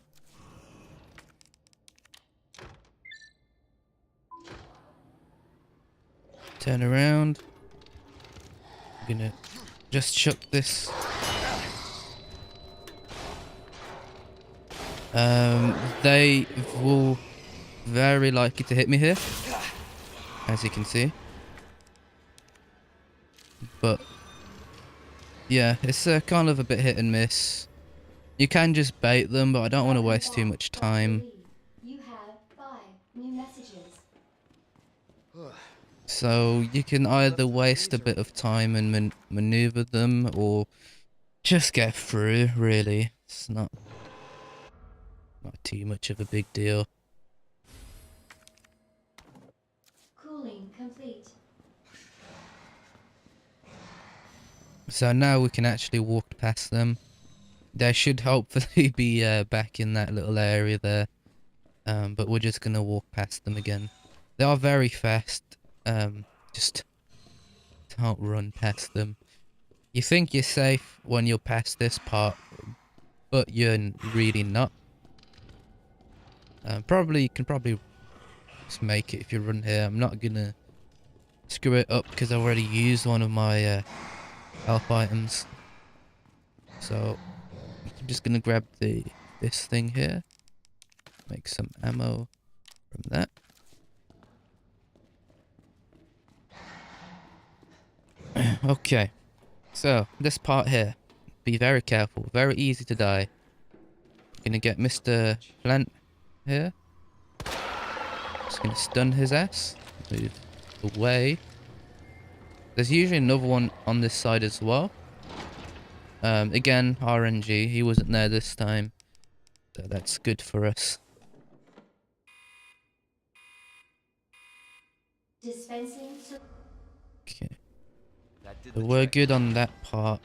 Turn around. I'm gonna just chuck this. They will very likely to hit me here, as you can see. But yeah, it's kind of a bit hit and miss. You can just bait them, but I don't want to waste too much time. You have 5 new messages. So you can either waste a bit of time and maneuver them, or just get through, really. It's not too much of a big deal. Cooling complete. So now we can actually walk past them. They should hopefully be back in that little area there. But we're just gonna walk past them again. They are very fast. Just don't run past them. You think you're safe when you're past this part, but you're really not. You can probably just make it if you run here. I'm not gonna screw it up because I already used one of my health items. So I'm just gonna grab this thing here. Make some ammo from that. Okay, so this part here, be very careful, very easy to die. Gonna get Mr. Plant here. Just gonna stun his ass. Move away. There's usually another one on this side as well. Again, RNG, he wasn't there this time, so that's good for us. Dispensing Okay. That did So the we're trick. good on that part.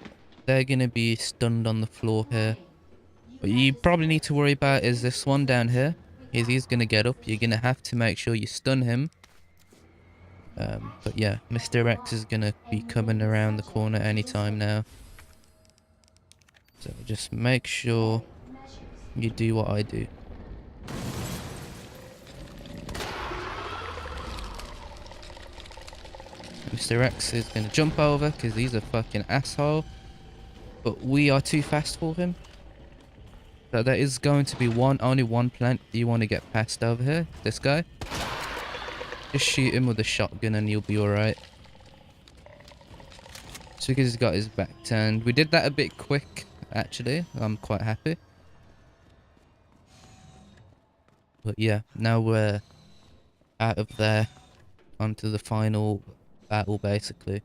They're gonna be stunned on the floor here. You What have you the probably need to secrets. worry about is this one down here. He's gonna get up. You're gonna have to make sure you stun him. But yeah, Mr. X is gonna be coming around the corner anytime now. So just make sure Measures. you do what I do. Mr. X is gonna jump over because he's a fucking asshole. But we are too fast for him. So there is going to be only one plant you want to get past over here. This guy. Just shoot him with a shotgun and you'll be alright. So because he's got his back turned. We did that a bit quick, actually. I'm quite happy. But yeah, now we're out of there. Onto the final battle, basically.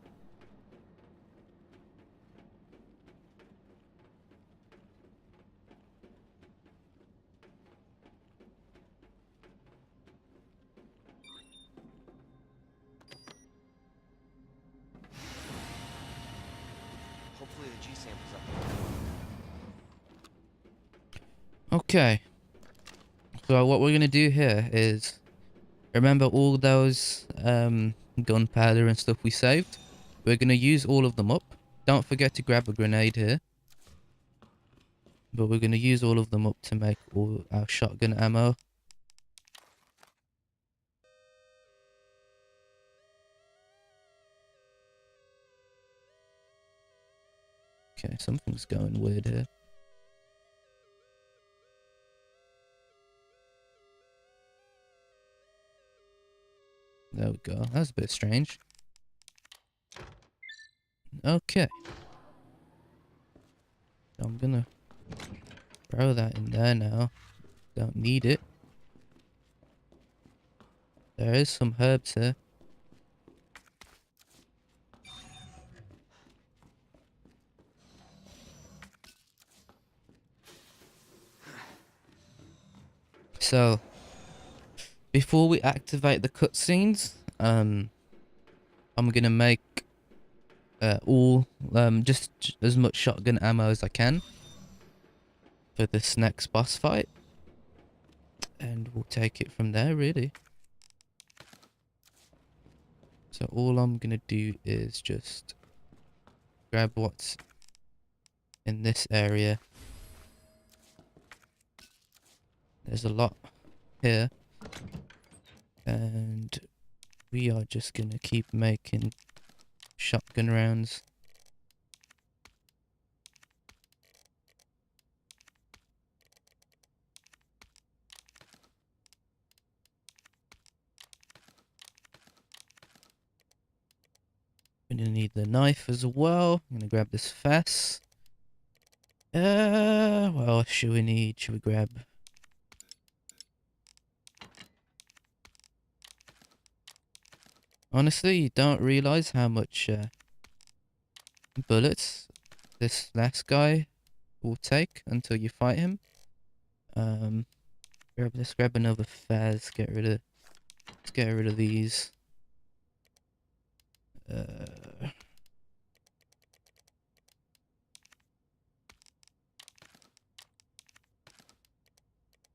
Hopefully the G sample's up. Okay. So what we're gonna do here is remember all those gunpowder and stuff we saved? We're gonna use all of them up. Don't forget to grab a grenade here. But we're gonna use all of them up to make all our shotgun ammo. Okay, something's going weird here. There we go. That's a bit strange. Okay. So I'm gonna throw that in there now. Don't need it. There is some herbs here. So, before we activate the cutscenes, I'm gonna make just as much shotgun ammo as I can for this next boss fight, and we'll take it from there, really. So all I'm gonna do is just grab what's in this area. There's a lot here, and we are just gonna keep making shotgun rounds. Gonna need the knife as well. I'm gonna grab this fast. What else should we need? Should we grab? Honestly, you don't realize how much bullets this last guy will take until you fight him. Let's grab another Faz. Let's get rid of these.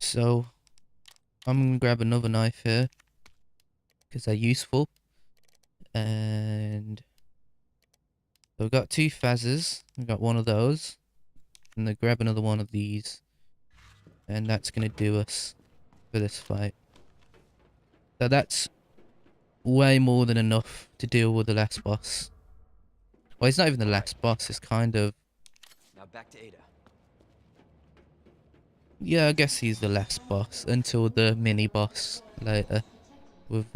So I'm gonna grab another knife here because they're useful. And so we've got two Fazes. We've got one of those. And then grab another one of these. And that's gonna do us for this fight. So that's way more than enough to deal with the last boss. Well, it's not even the last boss, it's kind of... Now back to Ada. Yeah, I guess he's the last boss until the mini boss later with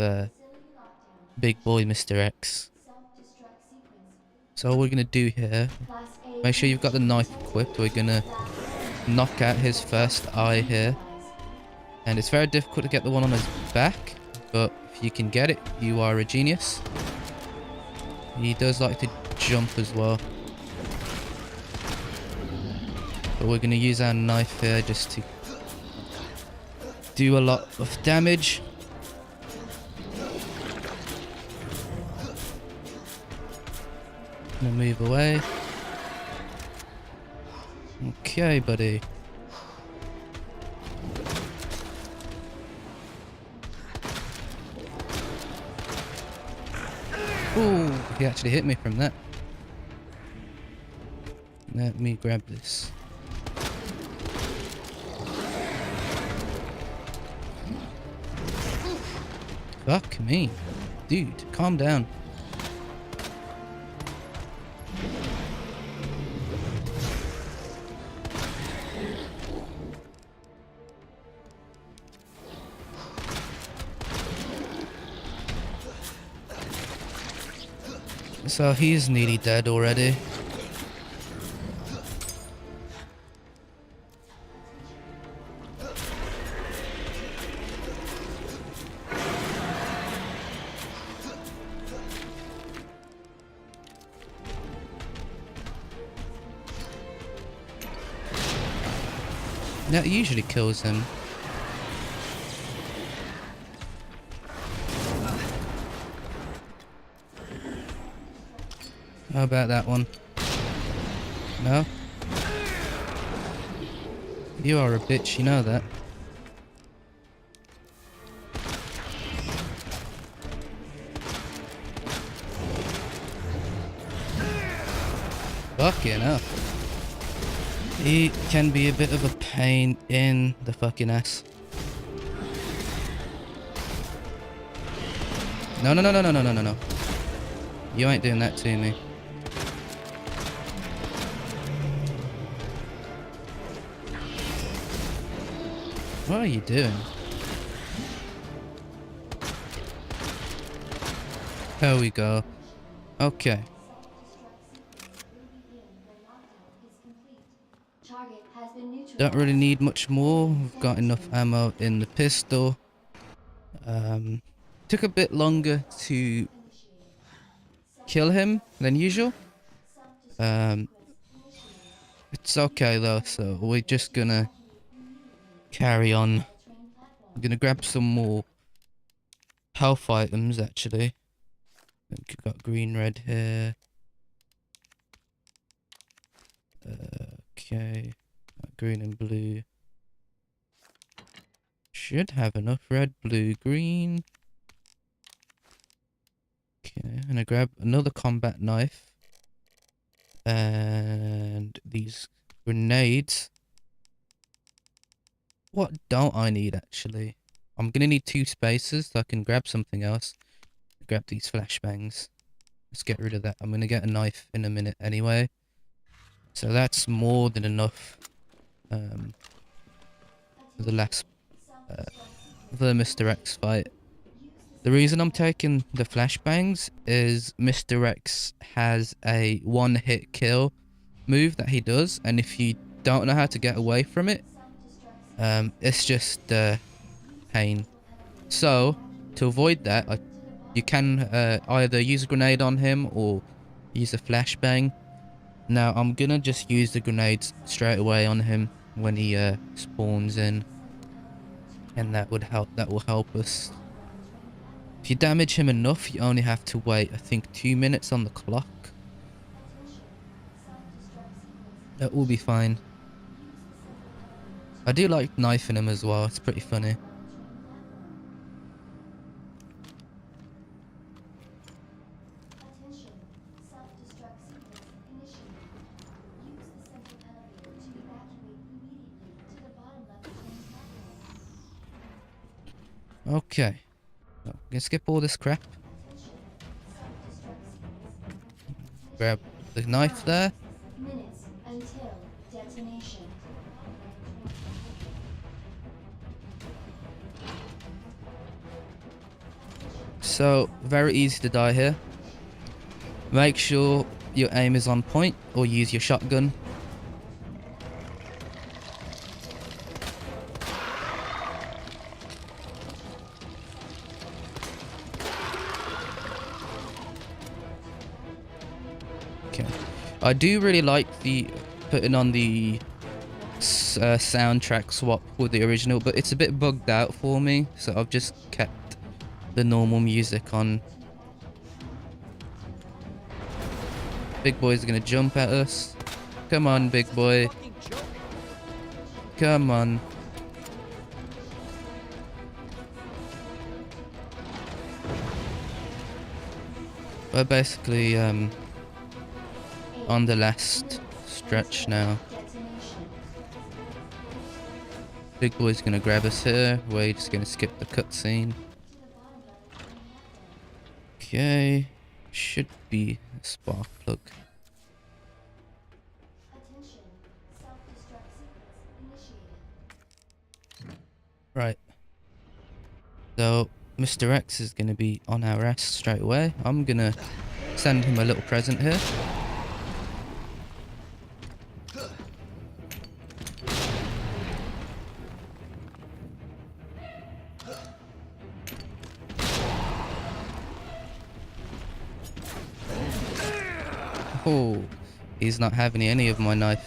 big boy Mr. X. Self-destruct sequence. So all we're gonna do here, Class A. make sure you've got the knife equipped. We're gonna knock out his first eye here. And it's very difficult to get the one on his back, but if you can get it, you are a genius. He does like to jump as well. But we're gonna use our knife here just to do a lot of damage. Gonna move away. Okay, buddy. Ooh, he actually hit me from that. Let me grab this. Fuck me. Dude, calm down. So he's nearly dead already. That usually kills him. How about that one? No? You are a bitch, you know that. Fucking hell. He can be a bit of a pain in the fucking ass. No, no, no, no, no, no, no, no, no. You ain't doing that to me. What are you doing? There we go. Okay. Target has been neutralized. Don't really need much more. We've got enough ammo in the pistol. Took a bit longer to kill him than usual. It's okay though, so we're just gonna carry on. I'm gonna grab some more health items actually. We've got green, red here. Okay, green and blue. Should have enough red, blue, green. Okay, and I grab another combat knife. And these grenades. What don't I need actually? I'm gonna need 2 spaces so I can grab something else. Grab these flashbangs. Let's get rid of that. I'm gonna get a knife in a minute anyway. So that's more than enough for the last for the Mr. X fight. The reason I'm taking the flashbangs is Mr. X has a one-hit kill move that he does, and if you don't know how to get away from it, it's just pain. So to avoid that, you can either use a grenade on him or use a flashbang. Now I'm gonna just use the grenades straight away on him when he spawns in, and that would help. That will help us. If you damage him enough, you only have to wait, I think, 2 minutes on the clock. That will be fine. I do like knifing him as well. It's pretty funny. Attention. Self-destruct sequence initiated. Use the central elevator to evacuate immediately to the bottom left train platform. Okay. So, let's skip all this crap. Grab the knife there. Minutes until detonation. So, very easy to die here. Make sure your aim is on point or use your shotgun. Okay. I do really like the putting on the soundtrack swap with the original, but it's a bit bugged out for me, so I've just kept the normal music on. Big boy's gonna jump at us. Come on, big boy. Fucking joke. Come on. We're basically on the last stretch now. Big boy's gonna grab us here. We're just gonna skip the cutscene. Okay, should be a spark plug. Attention. Self-destruct sequence initiated. Right. So Mr. X is gonna be on our ass straight away. I'm gonna send him a little present here. Oh, he's not having any of my knife.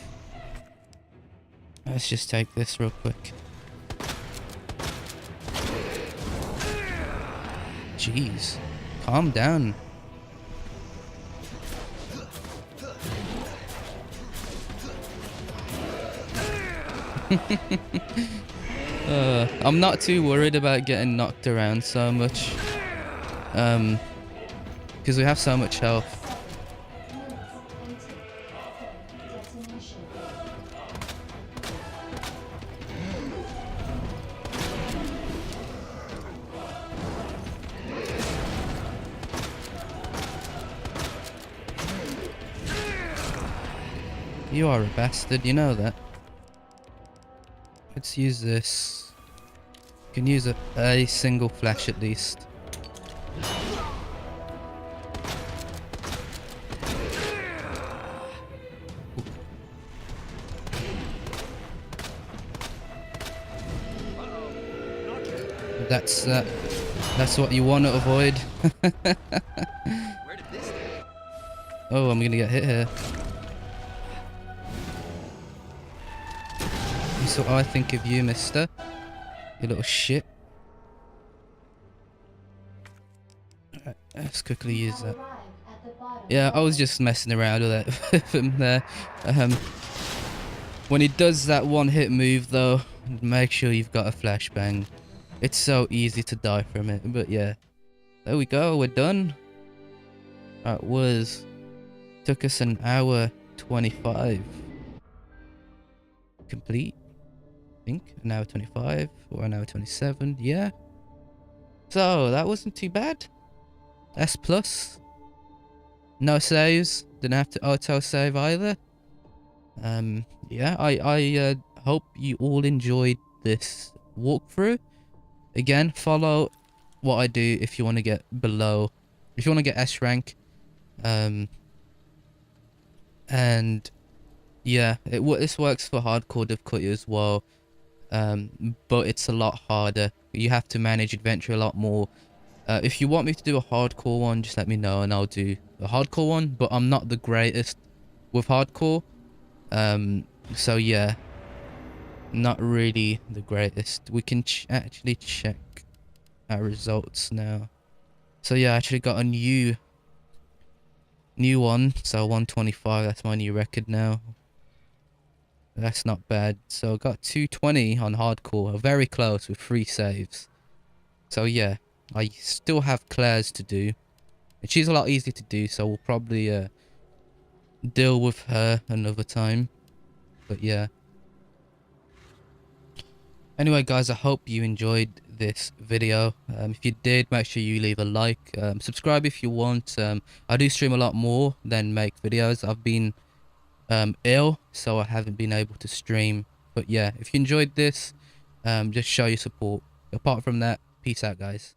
Let's just take this real quick. Jeez, calm down. I'm not too worried about getting knocked around so much. Because we have so much health. Detonation. You are a bastard, you know that. Let's use this. Can use a single flash at least. That's what you want to avoid. Where did this go? Oh, I'm gonna get hit here. That's what I think of you, mister. You little shit. Alright, let's quickly use that. Arrived at the bottom. Yeah, I was just messing around with that with him there. When he does that one hit move though, make sure you've got a flashbang. It's so easy to die from it, but yeah. There we go, we're done. That took us an hour 25. Complete. I think an hour 25 or an hour 27, yeah. So that wasn't too bad. S plus. No saves, didn't have to auto save either. Yeah, I hope you all enjoyed this walkthrough. Again, follow what I do if you want to get if you want to get S rank. And yeah, this works for hardcore difficulty as well. But it's a lot harder. You have to manage adventure a lot more. If you want me to do a hardcore one, just let me know and I'll do a hardcore one. But I'm not the greatest with hardcore. So yeah, not really the greatest. We can actually check our results now. So yeah, I actually got a new one. So 125, that's my new record now. That's not bad. So I got 220 on hardcore, very close with 3 saves. So yeah, I still have Claire's to do. And she's a lot easier to do, so we'll probably deal with her another time. But yeah. Anyway guys, I hope you enjoyed this video. If you did, make sure you leave a like. Subscribe if you want. I do stream a lot more than make videos. I've been ill, so I haven't been able to stream. But yeah, if you enjoyed this, just show your support. Apart from that, peace out guys.